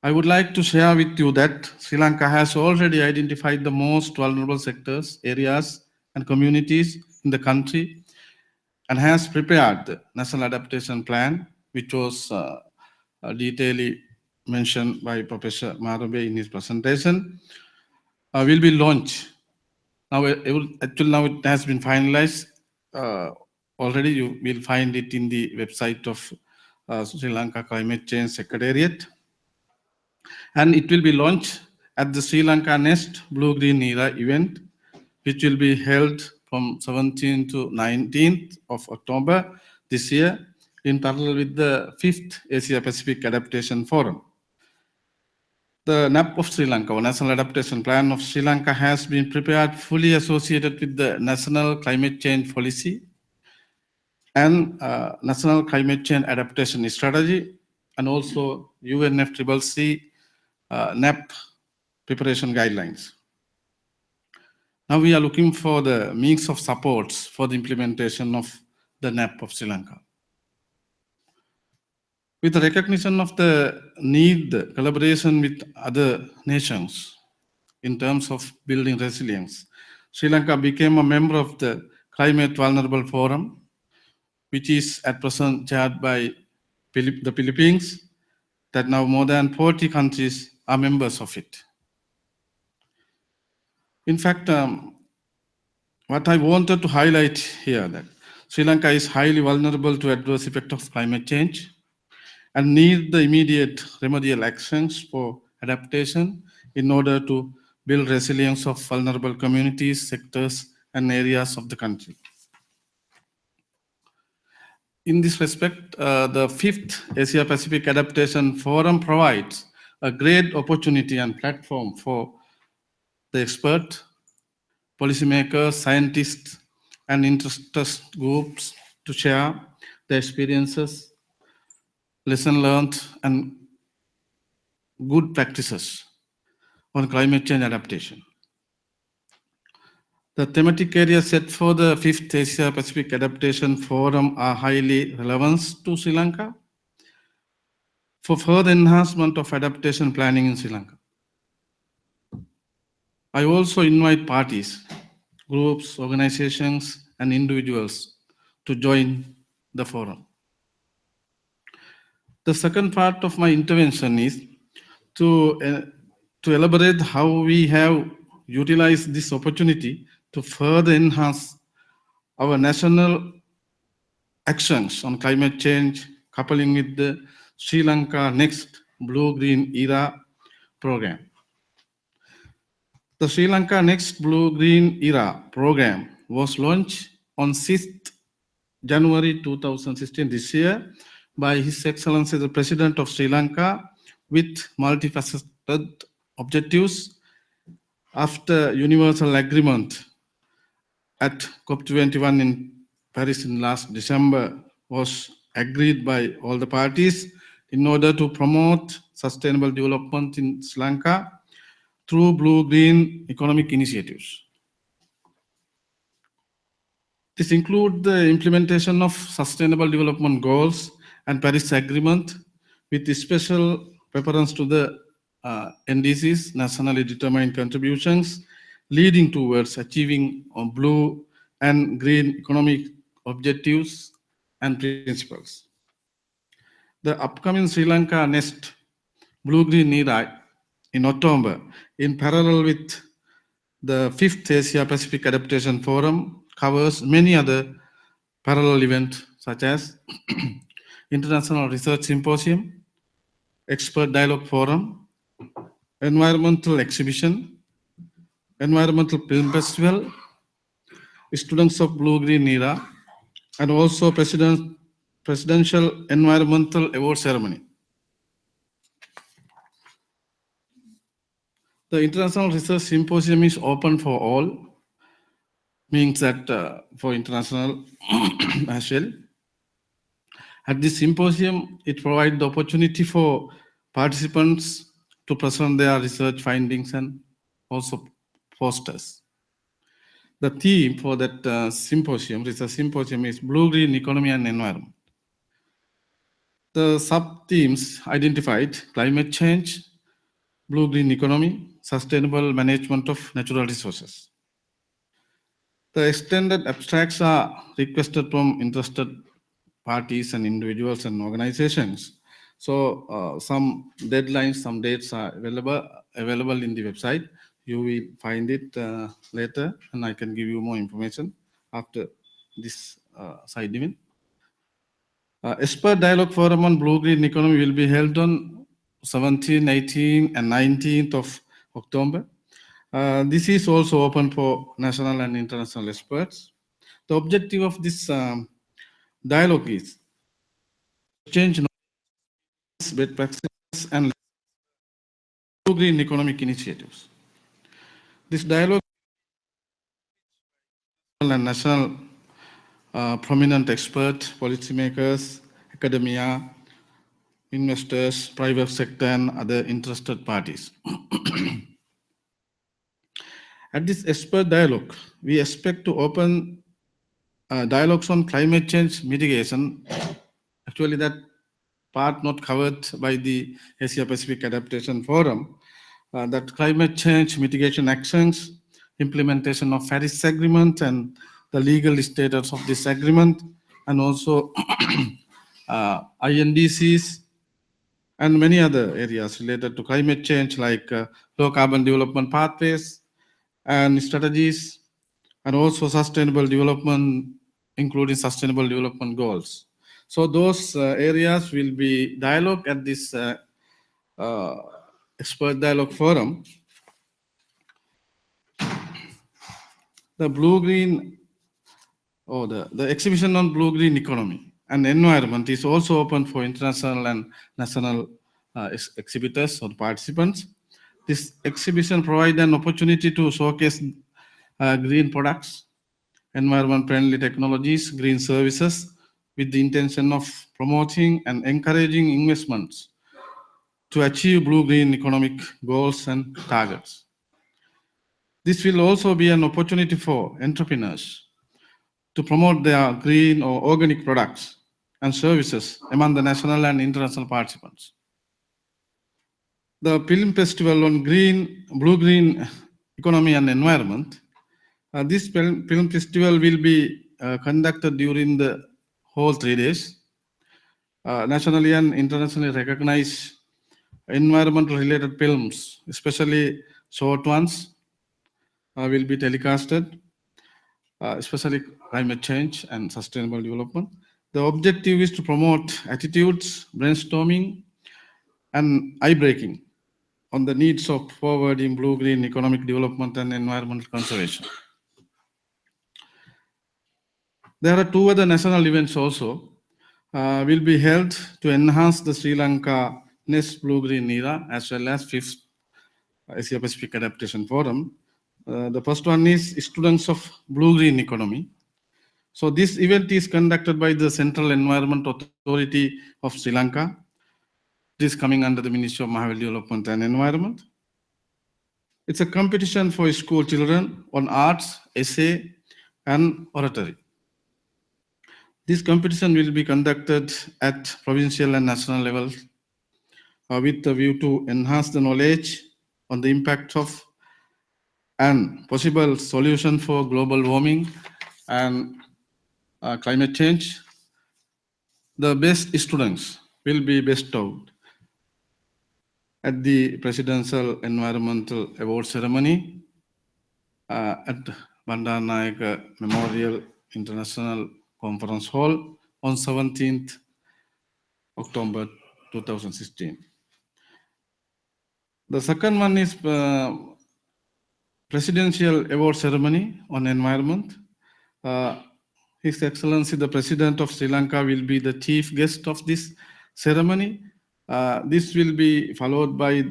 I would like to share with you that Sri Lanka has already identified the most vulnerable sectors, areas, and communities in the country and has prepared the National Adaptation Plan, which was detailedly mentioned by Professor Marobe in his presentation, will be launched. Now, actually, now it has been finalized. Already, you will find it in the website of Sri Lanka Climate Change Secretariat. And it will be launched at the Sri Lanka Next Blue-Green Era event, which will be held from 17th to 19th of October this year in parallel with the 5th Asia-Pacific Adaptation Forum. The NAP of Sri Lanka, or National Adaptation Plan of Sri Lanka, has been prepared fully associated with the National Climate Change Policy and National Climate Change Adaptation Strategy, and also UNFCCC NAP preparation guidelines. Now we are looking for the means of supports for the implementation of the NAP of Sri Lanka. With the recognition of the need, the collaboration with other nations in terms of building resilience, Sri Lanka became a member of the Climate Vulnerable Forum, which is at present chaired by the Philippines, that now more than 40 countries are members of it. In fact, what I wanted to highlight here that Sri Lanka is highly vulnerable to adverse effects of climate change and need the immediate remedial actions for adaptation in order to build resilience of vulnerable communities, sectors, and areas of the country. In this respect, the 5th Asia-Pacific Adaptation Forum provides a great opportunity and platform for the expert, policymakers, scientists, and interested groups to share their experiences, lessons learned, and good practices on climate change adaptation. The thematic areas set for the 5th Asia-Pacific Adaptation Forum are highly relevant to Sri Lanka for further enhancement of adaptation planning in Sri Lanka. I also invite parties, groups, organizations, and individuals to join the forum. The second part of my intervention is to elaborate how we have utilized this opportunity to further enhance our national actions on climate change, coupling with the Sri Lanka Next Blue-Green Era program. The Sri Lanka Next Blue-Green Era program was launched on 6th January 2016 this year by His Excellency the President of Sri Lanka with multifaceted objectives after universal agreement at COP21 in Paris in last December was agreed by all the parties in order to promote sustainable development in Sri Lanka through blue-green economic initiatives. This includes the implementation of sustainable development goals and Paris Agreement with special preference to the NDCs, nationally determined contributions, leading towards achieving blue and green economic objectives and principles. The upcoming Sri Lanka Next Blue-Green Era in October, in parallel with the 5th Asia-Pacific Adaptation Forum, covers many other parallel events such as International Research Symposium, Expert Dialogue Forum, Environmental Exhibition, Environmental Film Festival, Students of Blue-Green Era, and also Presidential Environmental Award Ceremony. The International Research Symposium is open for all, means that for international as well. At this symposium, it provides the opportunity for participants to present their research findings and also posters. The theme for that symposium, research symposium, is Blue-Green Economy and Environment. The sub-themes identified: climate change, blue-green economy, sustainable management of natural resources. The extended abstracts are requested from interested parties and individuals and organizations. So some deadlines, some dates are available in the website. You will find it later, and I can give you more information after this side event. Expert Dialogue Forum on Blue-Green Economy will be held on 17, 18, and 19th of October. This is also open for national and international experts. The objective of this dialogue is exchange knowledge, best practices, and blue-green economic initiatives. This dialogue and national prominent experts, policymakers, academia, investors, private sector, and other interested parties. At this expert dialogue, we expect to open dialogues on climate change mitigation. Actually, that part not covered by the Asia Pacific Adaptation Forum, that climate change mitigation actions, implementation of Paris Agreement and the legal status of this agreement, and also INDCs and many other areas related to climate change, like low carbon development pathways and strategies, and also sustainable development, including sustainable development goals. So those areas will be dialogue at this expert dialogue forum. The blue-green, the exhibition on blue-green economy and environment is also open for international and national exhibitors or participants. This exhibition provides an opportunity to showcase green products, environment-friendly technologies, green services, with the intention of promoting and encouraging investments to achieve blue-green economic goals and targets. This will also be an opportunity for entrepreneurs to promote their green or organic products and services among the national and international participants. The film festival on blue-green economy and environment. This film festival will be conducted during the whole 3 days. Nationally and internationally recognized environmental related films, especially short ones, will be telecasted, especially climate change and sustainable development. The objective is to promote attitudes, brainstorming, and eye-breaking on the needs of forwarding blue-green economic development and environmental conservation. There are 2 other national events also will be held to enhance the Sri Lanka next blue-green era, as well as 5th Asia Pacific Adaptation Forum. The first one is Students of Blue-Green Economy. So this event is conducted by the Central Environment Authority of Sri Lanka. It is coming under the Ministry of Mahavel Development and Environment. It's a competition for school children on arts, essay, and oratory. This competition will be conducted at provincial and national levels with the view to enhance the knowledge on the impact of and possible solution for global warming and climate change. The best students will be bestowed at the Presidential Environmental Award Ceremony at Bandaranaike Memorial International Conference Hall on 17th October 2016. The second one is Presidential Award Ceremony on Environment. His Excellency the President of Sri Lanka will be the chief guest of this ceremony. This will be followed by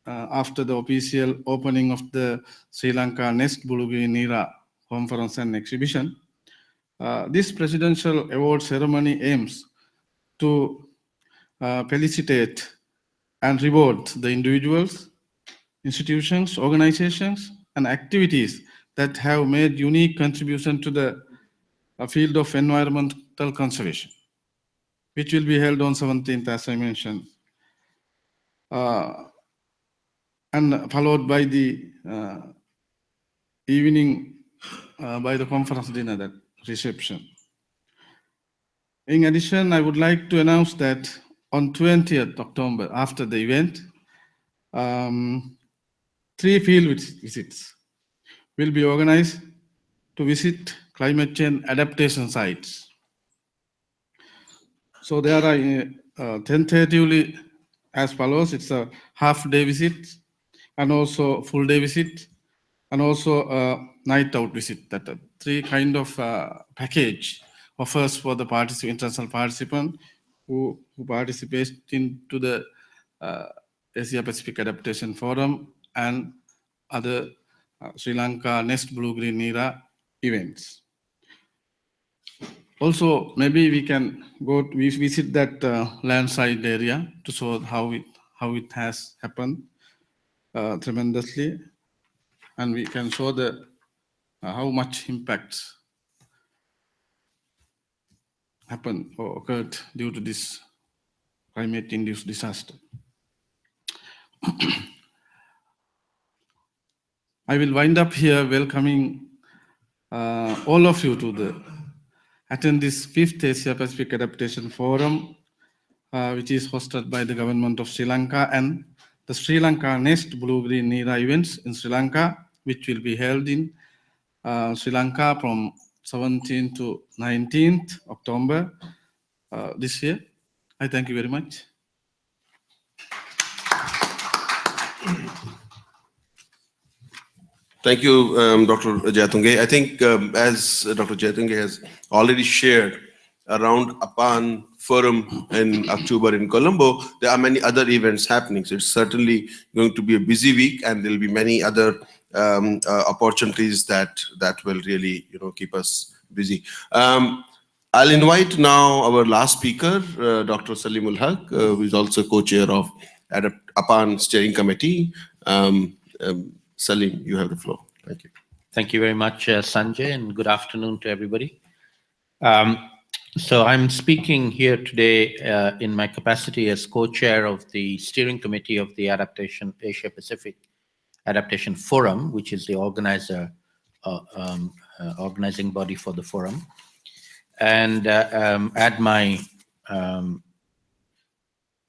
after the official opening of the Sri Lanka Next Blue-Green Era Conference and Exhibition. This Presidential Award Ceremony aims to felicitate and reward the individuals institutions, organizations, and activities that have made unique contribution to the field of environmental conservation, which will be held on 17th, as I mentioned, and followed by the evening by the conference dinner, that reception. In addition, I would like to announce that on 20th October, after the event, 3 field visits will be organized to visit climate change adaptation sites. So there are tentatively as follows. It's a half-day visit and also full-day visit and also a night-out visit. That 3 kind of package offers for the international participant who participate into the Asia Pacific Adaptation Forum and other Sri Lanka Next Blue Green Era events. Also, maybe we can we visit that landside area to show how it has happened tremendously, and we can show the how much impacts happened or occurred due to this climate-induced disaster. I will wind up here welcoming all of you to attend this 5th Asia Pacific Adaptation Forum, which is hosted by the government of Sri Lanka and the Sri Lanka Next Blue Green Era events in Sri Lanka, which will be held in Sri Lanka from 17th to 19th October this year. I thank you very much. Thank you, Dr. Jayatunge. I think as Dr. Jayatunge has already shared, around APAN Forum in October in Colombo, there are many other events happening. So it's certainly going to be a busy week, and there will be many other opportunities that will really keep us busy. I'll invite now our last speaker, Dr. Salim Haq, who is also co-chair of APAN Steering Committee. Salim, you have the floor. Thank you. Thank you very much, Sanjay, and good afternoon to everybody. So I'm speaking here today in my capacity as co-chair of the steering committee of the Adaptation Asia Pacific Adaptation Forum, which is the organizing body for the forum, and add my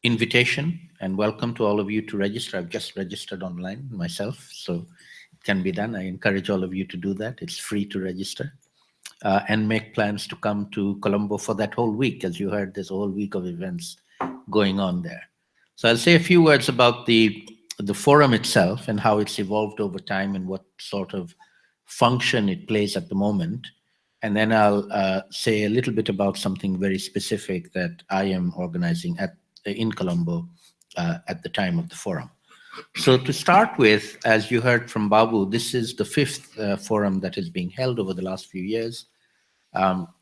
invitation and welcome to all of you to register. I've just registered online myself, so it can be done. I encourage all of you to do that. It's free to register and make plans to come to Colombo for that whole week. As you heard, there's a whole week of events going on there. So I'll say a few words about the forum itself and how it's evolved over time and what sort of function it plays at the moment. And then I'll say a little bit about something very specific that I am organizing in Colombo at the time of the forum. So to start with, as you heard from Babu, this is the 5th forum that is being held over the last few years.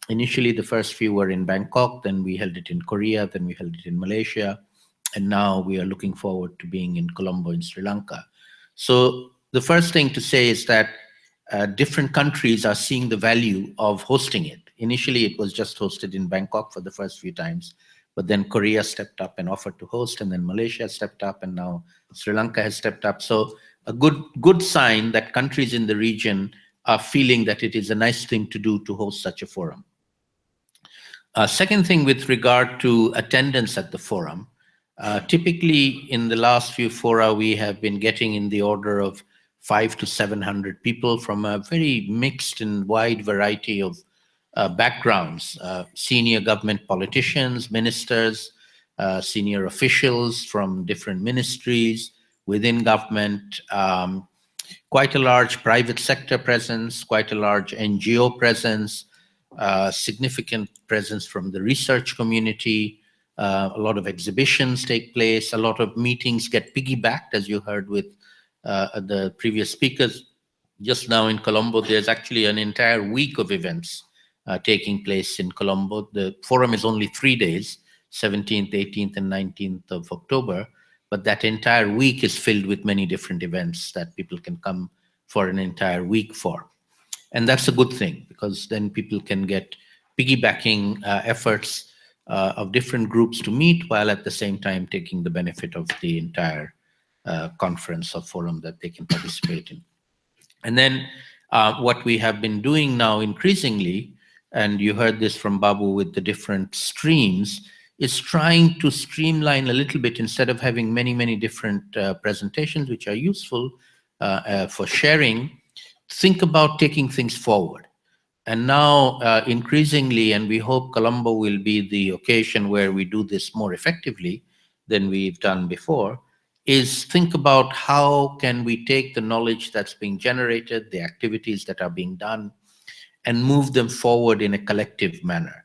Initially, the first few were in Bangkok, then we held it in Korea, then we held it in Malaysia, and now we are looking forward to being in Colombo in Sri Lanka. So the first thing to say is that different countries are seeing the value of hosting it. Initially, it was just hosted in Bangkok for the first few times, but then Korea stepped up and offered to host, and then Malaysia stepped up, and now Sri Lanka has stepped up. So a good sign that countries in the region are feeling that it is a nice thing to do to host such a forum. Second thing, with regard to attendance at the forum, typically in the last few fora, we have been getting in the order of 500 to 700 people from a very mixed and wide variety of backgrounds, senior government politicians, ministers, senior officials from different ministries within government, quite a large private sector presence, quite a large NGO presence, significant presence from the research community. A lot of exhibitions take place, a lot of meetings get piggybacked, as you heard with the previous speakers. Just now in Colombo, there's actually an entire week of events taking place in Colombo. The forum is only 3 days, 17th, 18th, and 19th of October, but that entire week is filled with many different events that people can come for an entire week for. And that's a good thing, because then people can get piggybacking efforts of different groups to meet, while at the same time taking the benefit of the entire conference or forum that they can participate in. And then what we have been doing now increasingly, and you heard this from Babu with the different streams, is trying to streamline a little bit. Instead of having many, many different presentations, which are useful for sharing, think about taking things forward. And now increasingly, and we hope Colombo will be the occasion where we do this more effectively than we've done before, is think about how can we take the knowledge that's being generated, the activities that are being done, and move them forward in a collective manner.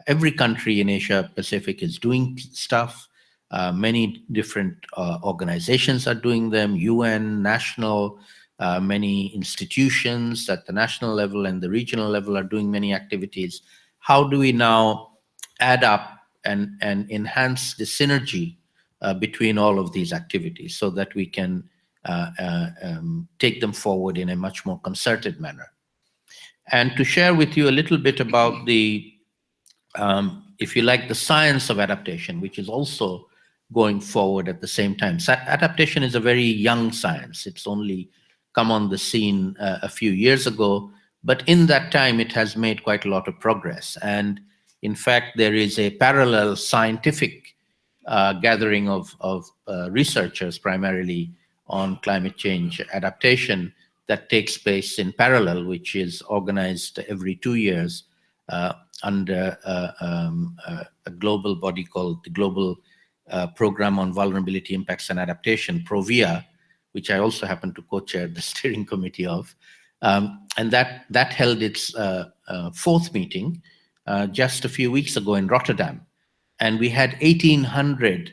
Every country in Asia Pacific is doing stuff. Many different organizations are doing them, UN, national, many institutions at the national level and the regional level are doing many activities. How do we now add up and enhance the synergy between all of these activities so that we can take them forward in a much more concerted manner? And to share with you a little bit about the, if you like, the science of adaptation, which is also going forward at the same time. So adaptation is a very young science. It's only come on the scene a few years ago, but in that time it has made quite a lot of progress. And in fact, there is a parallel scientific gathering of researchers primarily on climate change adaptation that takes place in parallel, which is organized every 2 years under a global body called the Global Program on Vulnerability, Impacts and Adaptation, PROVIA, which I also happen to co-chair the steering committee of. And that held its fourth meeting just a few weeks ago in Rotterdam. And we had 1,800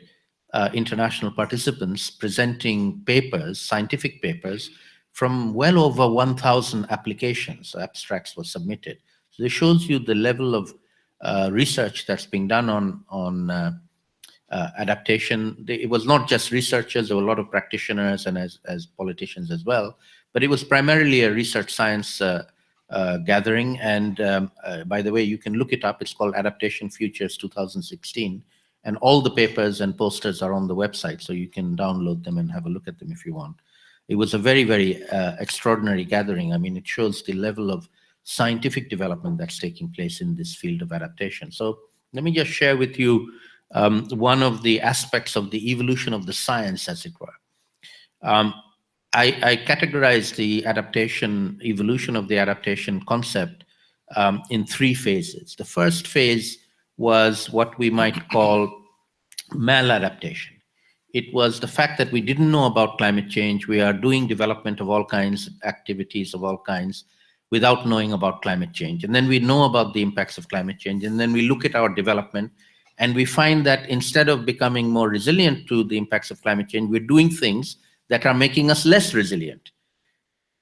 international participants presenting papers, scientific papers, from well over 1,000 applications. Abstracts were submitted. So this shows you the level of research that's being done on adaptation. It was not just researchers, there were a lot of practitioners and as politicians as well, but it was primarily a research science gathering. And by the way, you can look it up. It's called Adaptation Futures 2016. And all the papers and posters are on the website, so you can download them and have a look at them if you want. It was a very, very extraordinary gathering. I mean, it shows the level of scientific development that's taking place in this field of adaptation. So let me just share with you one of the aspects of the evolution of the science, as it were. I categorize the adaptation, evolution of the adaptation concept in 3 phases. The first phase was what we might call maladaptation. It was the fact that we didn't know about climate change. We are doing development of all kinds, activities of all kinds, without knowing about climate change. And then we know about the impacts of climate change. And then we look at our development and we find that instead of becoming more resilient to the impacts of climate change, we're doing things that are making us less resilient.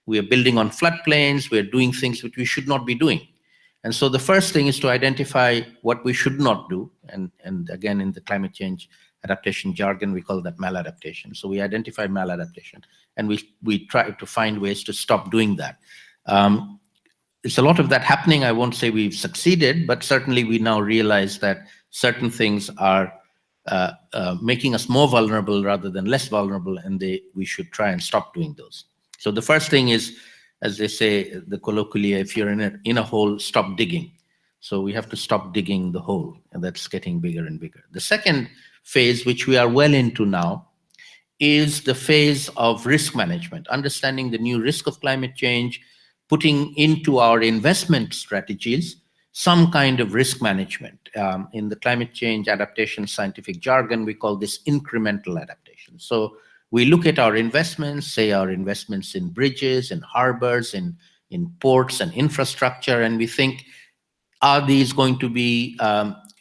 We are building on floodplains. We're doing things which we should not be doing. And so the first thing is to identify what we should not do. And again, in the climate change adaptation jargon, we call that maladaptation. So we identify maladaptation and we try to find ways to stop doing that. There's a lot of that happening. I won't say we've succeeded, but certainly we now realize that certain things are making us more vulnerable rather than less vulnerable, and we should try and stop doing those. So the first thing is, as they say, the colloquially, if you're in a hole, stop digging. So we have to stop digging the hole, and that's getting bigger and bigger. The second phase, which we are well into now, is the phase of risk management, understanding the new risk of climate change, putting into our investment strategies some kind of risk management. In the climate change adaptation scientific jargon, we call this incremental adaptation. So we look at our investments, say our investments in bridges, in harbors, in ports and infrastructure, and we think, are these going to be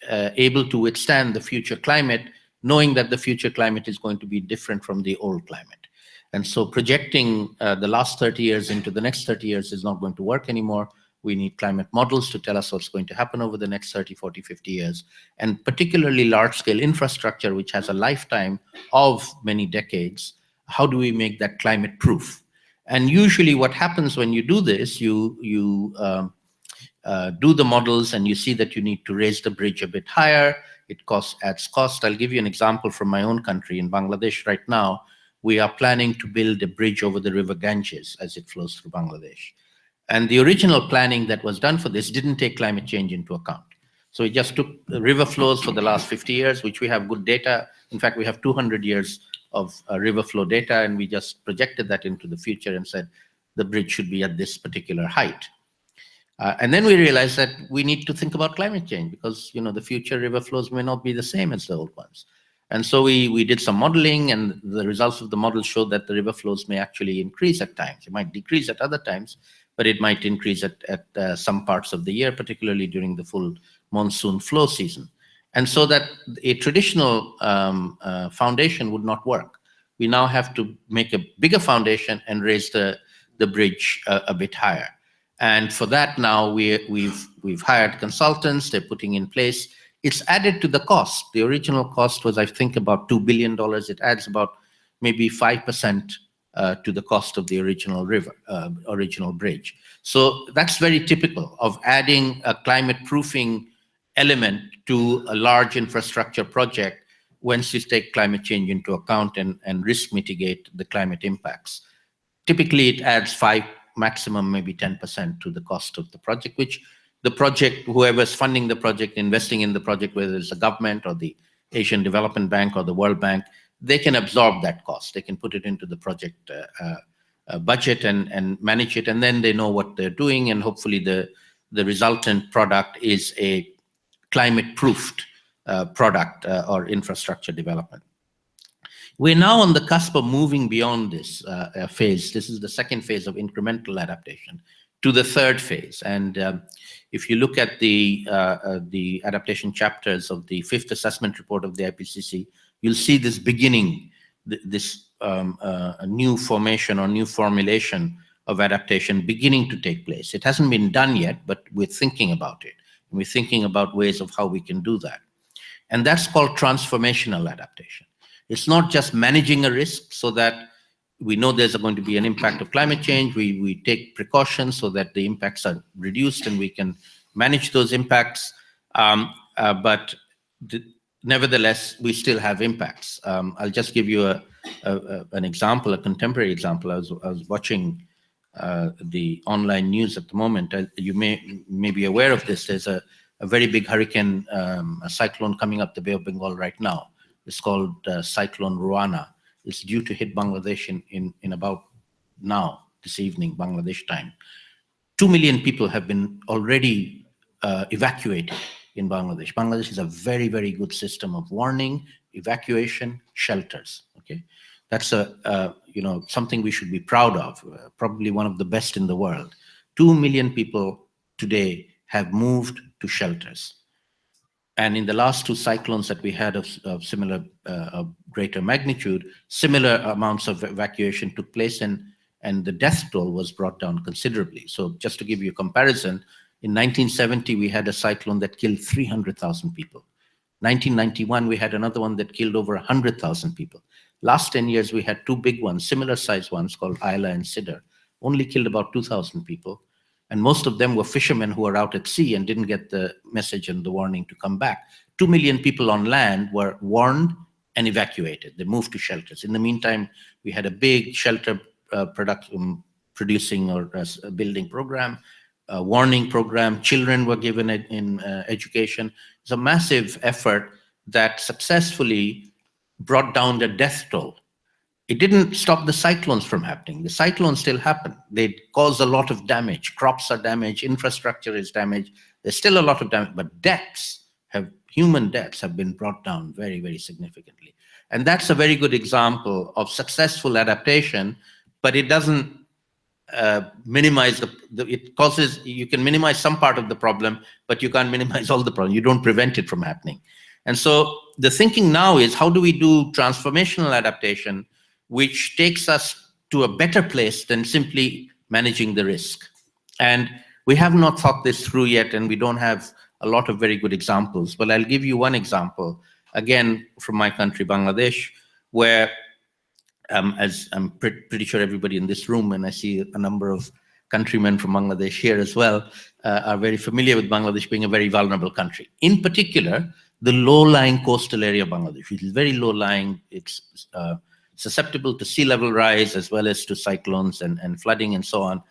able to withstand the future climate, knowing that the future climate is going to be different from the old climate. And so projecting the last 30 years into the next 30 years is not going to work anymore. We need climate models to tell us what's going to happen over the next 30, 40, 50 years. And particularly large-scale infrastructure, which has a lifetime of many decades. How do we make that climate proof? And usually what happens when you do this, you do the models and you see that you need to raise the bridge a bit higher. It adds cost. I'll give you an example from my own country. In Bangladesh right now, we are planning to build a bridge over the river Ganges as it flows through Bangladesh. And the original planning that was done for this didn't take climate change into account. So it just took the river flows for the last 50 years, which we have good data. In fact, we have 200 years of river flow data, and we just projected that into the future and said the bridge should be at this particular height. And then we realized that we need to think about climate change because the future river flows may not be the same as the old ones. And so we did some modeling, and the results of the model showed that the river flows may actually increase at times. It might decrease at other times, but it might increase at some parts of the year, particularly during the full monsoon flow season. And so that a traditional foundation would not work. We now have to make a bigger foundation and raise the bridge a bit higher. And for that now we've hired consultants. They're putting in place. It's added to the cost. The original cost was, I think, about $2 billion. It adds about maybe 5% to the cost of the original original bridge. So that's very typical of adding a climate proofing element to a large infrastructure project once you take climate change into account and risk mitigate the climate impacts. Typically, it adds 5, maximum maybe 10% to the cost of the project, which the project, whoever's funding the project, investing in the project, whether it's the government or the Asian Development Bank or the World Bank, they can absorb that cost. They can put it into the project budget and manage it, and then they know what they're doing, and hopefully the resultant product is a climate-proofed product or infrastructure development. We're now on the cusp of moving beyond this phase. This is the second phase of incremental adaptation to the third phase. And if you look at the adaptation chapters of the 5th assessment report of the IPCC, you'll see this beginning, this new formation or new formulation of adaptation beginning to take place. It hasn't been done yet, but we're thinking about it. We're thinking about ways of how we can do that. And that's called transformational adaptation. It's not just managing a risk so that we know there's going to be an impact of climate change. We take precautions so that the impacts are reduced and we can manage those impacts. But nevertheless, we still have impacts. I'll just give you an example, a contemporary example. I was watching the online news at the moment. You may be aware of this. There's a very big hurricane, a cyclone coming up the Bay of Bengal right now. It's called Cyclone Ruana. It's due to hit Bangladesh in about now, this evening, Bangladesh time. 2 million people have been already evacuated in Bangladesh. Bangladesh is a very, very good system of warning, evacuation, shelters. Okay, that's something we should be proud of. Probably one of the best in the world. 2 million people today have moved to shelters. And in the last 2 cyclones that we had of similar, greater magnitude, similar amounts of evacuation took place, and the death toll was brought down considerably. So just to give you a comparison, in 1970, we had a cyclone that killed 300,000 people. 1991, we had another one that killed over 100,000 people. Last 10 years, we had 2 big ones, similar size ones called Ayla and Sidr, only killed about 2,000 people. And most of them were fishermen who were out at sea and didn't get the message and the warning to come back. 2 million people on land were warned and evacuated. They moved to shelters. In the meantime, we had a big shelter producing or building program, warning program. Children were given in education. It's a massive effort that successfully brought down the death toll. It didn't stop the cyclones from happening. The cyclones still happen. They cause a lot of damage. Crops are damaged. Infrastructure is damaged. There's still a lot of damage, but human deaths have been brought down very, very significantly. And that's a very good example of successful adaptation, but it doesn't minimize you can minimize some part of the problem, but you can't minimize all the problem. You don't prevent it from happening. And so the thinking now is, how do we do transformational adaptation which takes us to a better place than simply managing the risk? And We have not thought this through yet, and we don't have a lot of very good examples. But I'll give you one example, again, from my country, Bangladesh, where, as I'm pretty sure everybody in this room, and I see a number of countrymen from Bangladesh here as well, are very familiar with Bangladesh being a very vulnerable country. In particular, the low-lying coastal area of Bangladesh, which is very low-lying. It's susceptible to sea level rise as well as to cyclones and flooding and so on.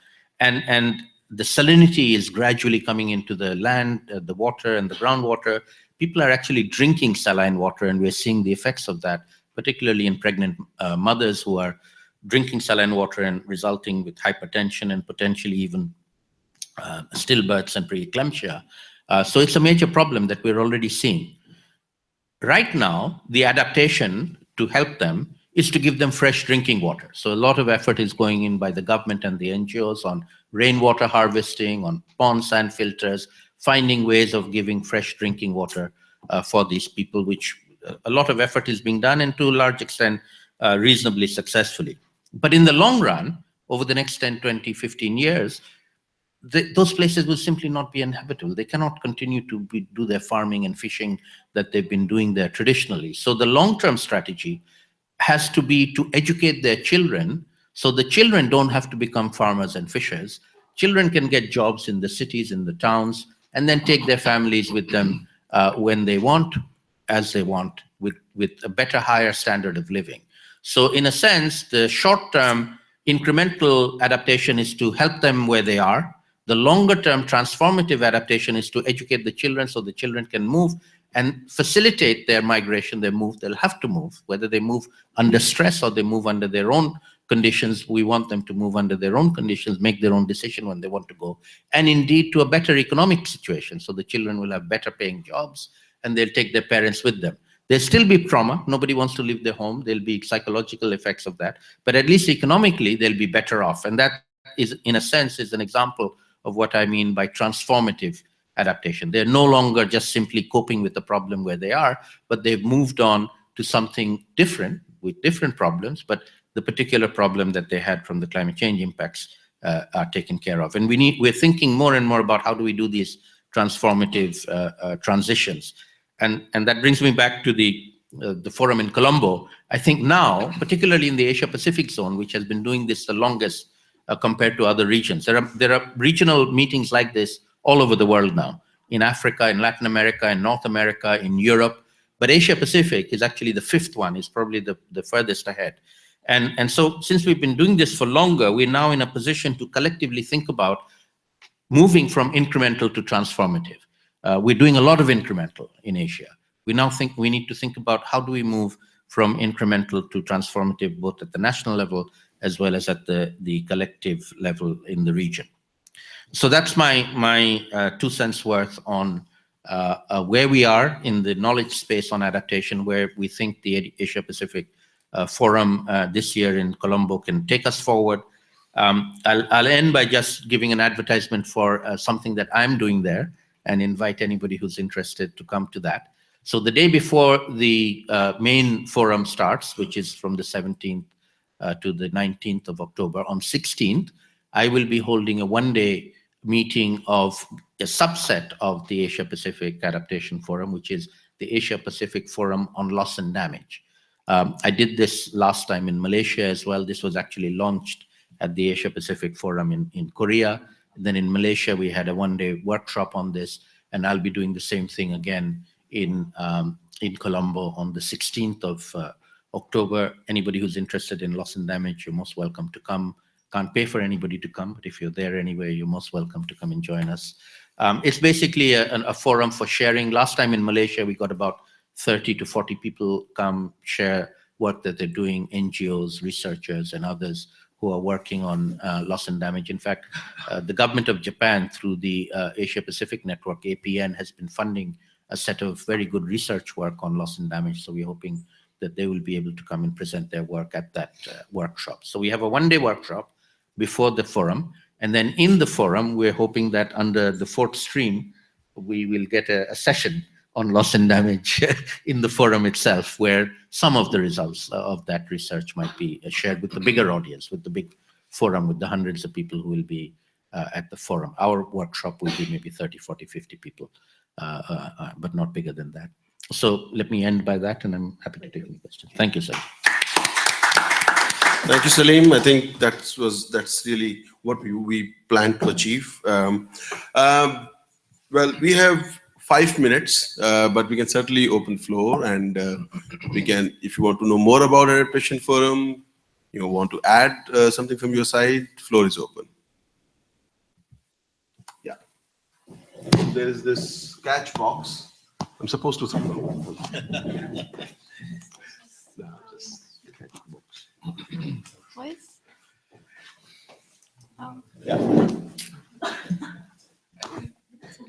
And the salinity is gradually coming into the land, the water and the groundwater. People are actually drinking saline water, and we're seeing the effects of that, particularly in pregnant mothers who are drinking saline water and resulting with hypertension and potentially even stillbirths and preeclampsia. So it's a major problem that we're already seeing. Right now, the adaptation to help them is to give them fresh drinking water. So a lot of effort is going in by the government and the NGOs on rainwater harvesting, on pond sand filters, finding ways of giving fresh drinking water for these people, which a lot of effort is being done, and to a large extent, reasonably successfully. But in the long run, over the next 10, 20, 15 years, those places will simply not be inhabitable. They cannot continue to do their farming and fishing that they've been doing there traditionally. So the long-term strategy has to be to educate their children, so the children don't have to become farmers and fishers. Children can get jobs in the cities, in the towns, and then take their families with them when they want, as they want, with a better, higher standard of living. So in a sense, the short-term incremental adaptation is to help them where they are. The longer-term transformative adaptation is to educate the children so the children can move and facilitate their migration, their move. They'll have to move, whether they move under stress or they move under their own conditions. We want them to move under their own conditions, make their own decision when they want to go, and indeed to a better economic situation. So the children will have better paying jobs and they'll take their parents with them. There'll still be trauma. Nobody wants to leave their home. There'll be psychological effects of that. But at least economically, they'll be better off. And that is, in a sense, is an example of what I mean by transformative adaptation. They're no longer just simply coping with the problem where they are, but they've moved on to something different with different problems, but the particular problem that they had from the climate change impacts are taken care of. And we're thinking more and more about how do we do these transformative transitions. And that brings me back to the forum in Colombo. I think now, particularly in the Asia-Pacific zone, which has been doing this the longest compared to other regions, there are regional meetings like this all over the world now, in Africa, in Latin America, in North America, in Europe. But Asia-Pacific is actually the fifth one, is probably the furthest ahead. And so since we've been doing this for longer, we're now in a position to collectively think about moving from incremental to transformative. We're doing a lot of incremental in Asia. We now think we need to think about how do we move from incremental to transformative, both at the national level as well as at the collective level in the region. So that's my 2 cents worth on where we are in the knowledge space on adaptation, where we think the Asia-Pacific Forum this year in Colombo can take us forward. I'll end by just giving an advertisement for something that I'm doing there, and invite anybody who's interested to come to that. So the day before the main forum starts, which is from the 17th to the 19th of October, on 16th, I will be holding a one-day meeting of a subset of the Asia-Pacific Adaptation Forum, which is the Asia-Pacific Forum on Loss and Damage. I did this last time in Malaysia as well. This was actually launched at the Asia-Pacific Forum in Korea. Then in Malaysia, we had a one-day workshop on this, and I'll be doing the same thing again in Colombo on the 16th of October. Anybody who's interested in loss and damage, you're most welcome to come. Can't pay for anybody to come, but if you're there anyway, you're most welcome to come and join us. It's basically a forum for sharing. Last time in Malaysia, we got about 30 to 40 people come share work that they're doing, NGOs, researchers, and others who are working on loss and damage. In fact, the government of Japan, through the Asia-Pacific Network, APN, has been funding a set of very good research work on loss and damage. So we're hoping that they will be able to come and present their work at that workshop. So we have a one-day workshop before the forum. And then in the forum, we're hoping that under the fourth stream, we will get a session on loss and damage in the forum itself, where some of the results of that research might be shared with the bigger audience, with the big forum, with the hundreds of people who will be at the forum. Our workshop will be maybe 30, 40, 50 people, but not bigger than that. So let me end by that, and I'm happy to take any questions. Thank you, sir. Thank you, Salim. I think that's really what we plan to achieve. Well, we have 5 minutes, but we can certainly open floor, and we can, if you want to know more about Adaptation Forum, you want to add something from your side, floor is open. Yeah. There is this catch box. I'm supposed to somehow. No, just catch box. Please. Yeah.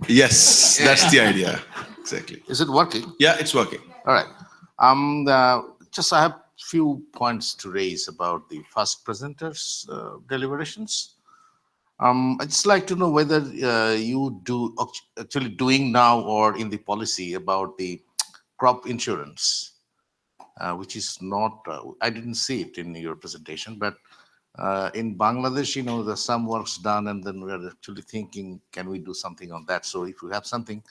Yes, that's the idea. Exactly. Is it working? Yeah, it's working. All right. Just I have few points to raise about the first presenters' deliberations. I'd just like to know whether you do actually doing now or in the policy about the crop insurance, which is not, I didn't see it in your presentation, but in Bangladesh, you know, there's some work's done, and then we're actually thinking, can we do something on that? So if you have something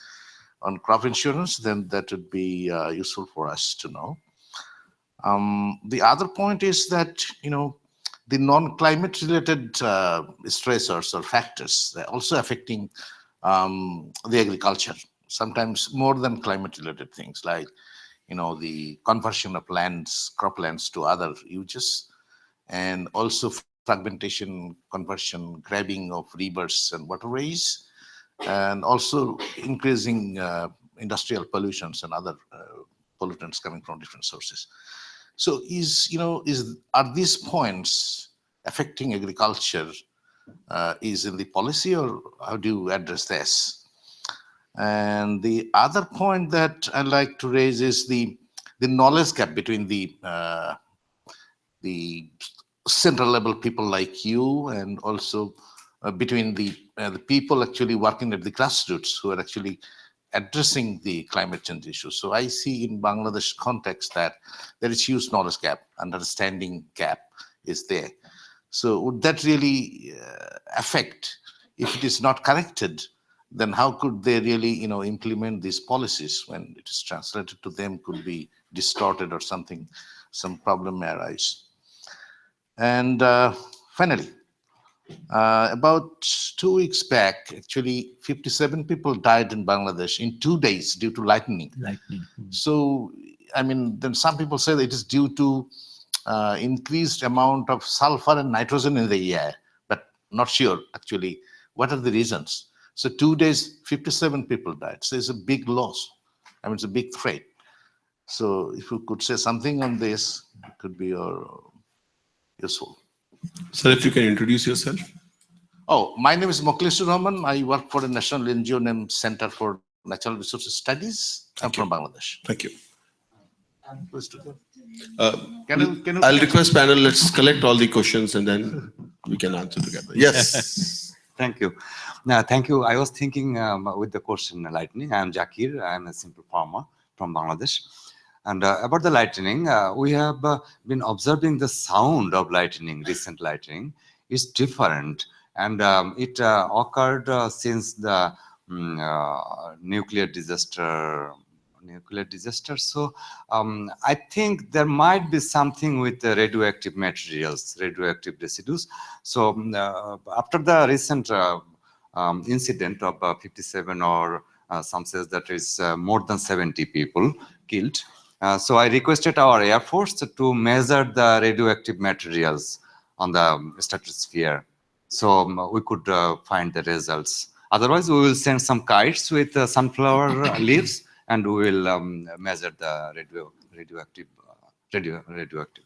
on crop insurance, then that would be useful for us to know. The other point is that, you know, the non-climate related stressors or factors, they're also affecting the agriculture, sometimes more than climate related things like, you know, the conversion of lands, croplands to other uses, and also fragmentation, conversion, grabbing of rivers and waterways, and also increasing industrial pollutions and other pollutants coming from different sources. So are these points affecting agriculture is in the policy, or how do you address this? And the other point that I'd like to raise is the knowledge gap between the central level people like you, and also between the people actually working at the grassroots who are actually addressing the climate change issue. So I see in Bangladesh context that there is huge knowledge gap, understanding gap is there. So would that really affect, if it is not corrected, then how could they really, you know, implement these policies when it is translated to them, could be distorted or something, some problem may arise. And finally, about 2 weeks back, actually 57 people died in Bangladesh in 2 days due to lightning. So, I mean, then some people say that it is due to increased amount of sulfur and nitrogen in the air, but not sure actually what are the reasons. So 2 days, 57 people died. So it's a big loss. I mean, it's a big threat. So if you could say something on this, it could be useful. Sir, if you can introduce yourself. Oh, my name is Mokhlisur Rahman. I work for a national NGO named Center for Natural Resources Studies. I'm from Bangladesh. Thank you. Can I'll request panel, let's collect all the questions and then we can answer together. Yes. Thank you. Now, thank you. I was thinking with the question lightning. I am Jakir. I am a simple farmer from Bangladesh. And about the lightning, we have been observing the sound of lightning, recent lightning is different. And it occurred since the nuclear disaster. So I think there might be something with the radioactive materials, radioactive residues. So after the recent incident of 57, or some says that is more than 70 people killed. So I requested our Air Force to measure the radioactive materials on the stratosphere, so we could find the results. Otherwise, we will send some kites with sunflower leaves, and we will measure the radioactive.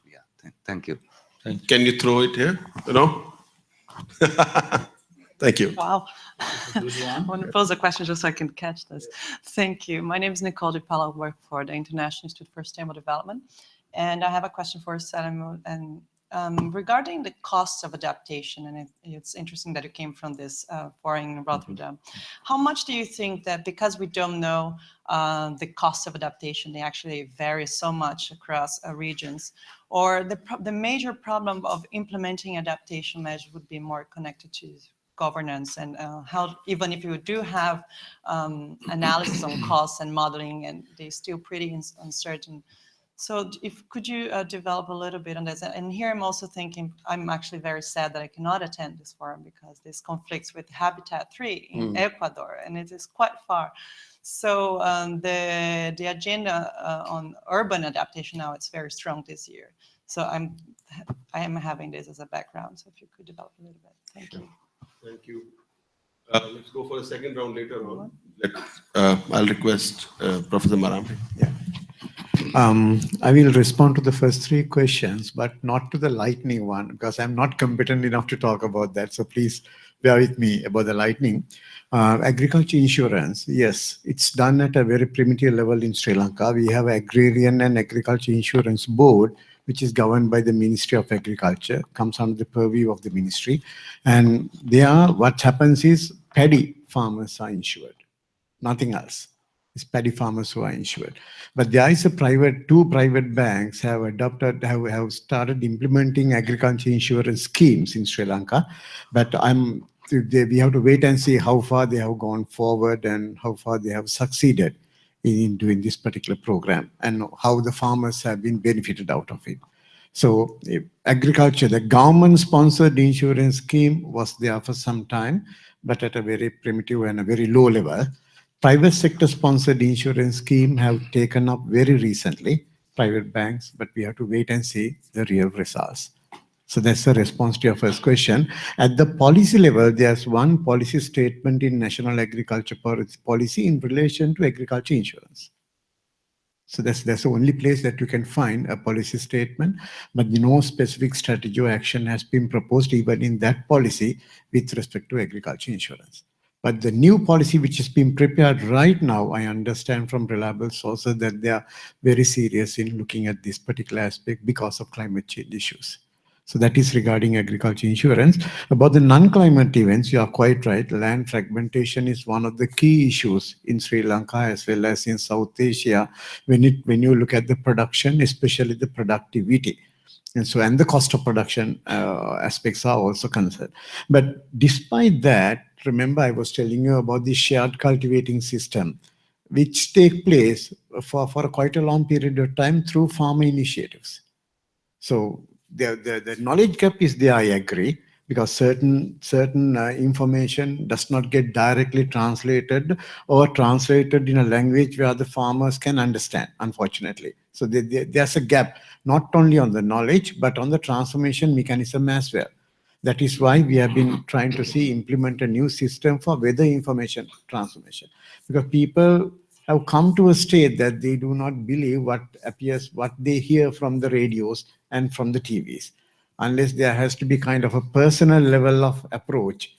Yeah. Thank you. Can you throw it here? No? Thank you. Wow. I want to pose a question just so I can catch this. Thank you. My name is Nicole Dupala. I work for the International Institute for Sustainable Development. And I have a question for Salim. And regarding the costs of adaptation, and it's interesting that it came from this forum in Rotterdam. How much do you think that, because we don't know the cost of adaptation, they actually vary so much across regions, or the major problem of implementing adaptation measures would be more connected to governance and how, even if you do have analysis on costs and modeling, and they're still pretty uncertain. So if could you develop a little bit on this? And here I'm also thinking, I'm actually very sad that I cannot attend this forum because this conflicts with Habitat 3 in Ecuador, and it is quite far. So the agenda on urban adaptation now, it's very strong this year. So I am having this as a background. So if you could develop a little bit, thank you. Thank you. Let's go for a second round later on. I'll request Professor Marambe. Yeah. I will respond to the first three questions, but not to the lightning one, because I'm not competent enough to talk about that. So please bear with me about the lightning. Agriculture insurance, yes, it's done at a very primitive level in Sri Lanka. We have Agrarian and Agriculture Insurance Board, which is governed by the Ministry of Agriculture, comes under the purview of the ministry. And what happens is paddy farmers are insured, nothing else. It's paddy farmers who are insured. But there is two private banks have started implementing agriculture insurance schemes in Sri Lanka. But we have to wait and see how far they have gone forward and how far they have succeeded in doing this particular program and how the farmers have been benefited out of it. So agriculture, the government-sponsored insurance scheme was there for some time, but at a very primitive and a very low level. Private sector sponsored insurance scheme have taken up very recently, private banks, but we have to wait and see the real results. So that's the response to your first question. At the policy level, there's one policy statement in National Agriculture Policy in relation to agriculture insurance. So that's the only place that you can find a policy statement, but no specific strategy or action has been proposed even in that policy with respect to agriculture insurance. But the new policy which is being prepared right now, I understand from reliable sources that they are very serious in looking at this particular aspect because of climate change issues. So that is regarding agriculture insurance. About the non-climate events, you are quite right. Land fragmentation is one of the key issues in Sri Lanka as well as in South Asia when you look at the production, especially the productivity. And the cost of production aspects are also concerned. But despite that, remember I was telling you about the shared cultivating system, which take place for quite a long period of time through farmer initiatives. So the knowledge gap is there, I agree, because certain information does not get directly translated or translated in a language where the farmers can understand, unfortunately. So there's a gap, not only on the knowledge, but on the transformation mechanism as well. That is why we have been trying to implement a new system for weather information transformation. Because people have come to a state that they do not believe what they hear from the radios and from the TVs. Unless there has to be kind of a personal level of approach,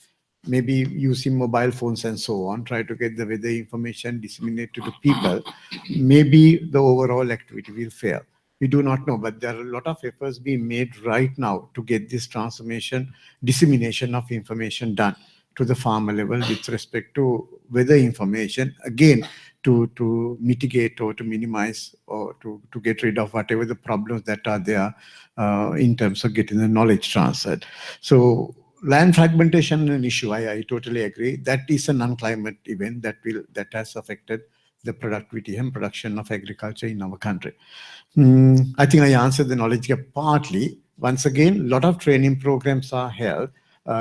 maybe using mobile phones and so on, try to get the weather information disseminated to the people, maybe the overall activity will fail. We do not know, but there are a lot of efforts being made right now to get this dissemination of information done to the farmer level with respect to weather information, again, to mitigate or to minimize or to get rid of whatever the problems that are there in terms of getting the knowledge transferred. So land fragmentation is an issue. I totally agree. That is a non-climate event that has affected the productivity and production of agriculture in our country. I think I answered the knowledge gap partly. Once again, a lot of training programs are held.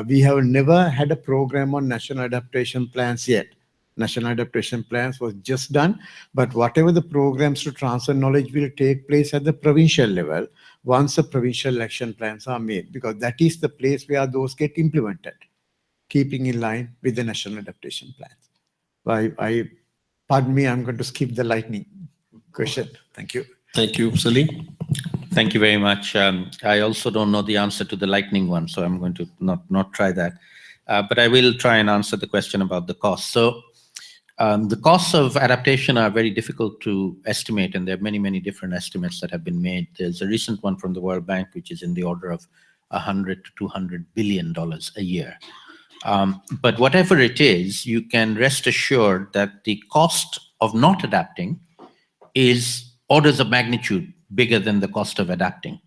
We have never had a program on national adaptation plans yet. National adaptation plans was just done, but whatever the programs to transfer knowledge will take place at the provincial level once the provincial action plans are made, because that is the place where those get implemented, keeping in line with the national adaptation plans. Pardon me, I'm going to skip the lightning question. Thank you. Thank you, Salim. Thank you very much. I also don't know the answer to the lightning one, so I'm going to not try that. But I will try and answer the question about the cost. So the costs of adaptation are very difficult to estimate, and there are many different estimates that have been made. There's a recent one from the World Bank, which is in the order of $100 to $200 billion a year. But whatever it is, you can rest assured that the cost of not adapting is orders of magnitude bigger than the cost of adapting.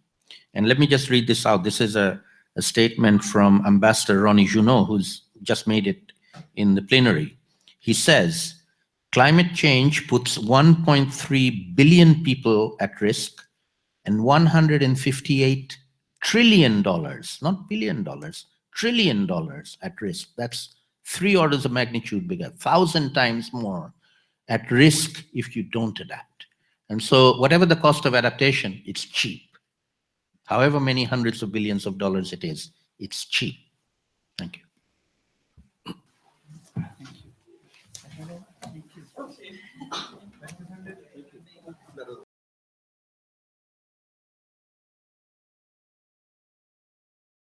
And let me just read this out. This is a statement from Ambassador Ronnie Junot, who's just made it in the plenary. He says, climate change puts 1.3 billion people at risk and $158 trillion, not billion dollars, trillion dollars at risk. That's 3 orders of magnitude bigger, 1,000 times more at risk if you don't adapt. And so whatever the cost of adaptation, it's cheap. However many hundreds of billions of dollars it is, it's cheap. Thank you. Thank you.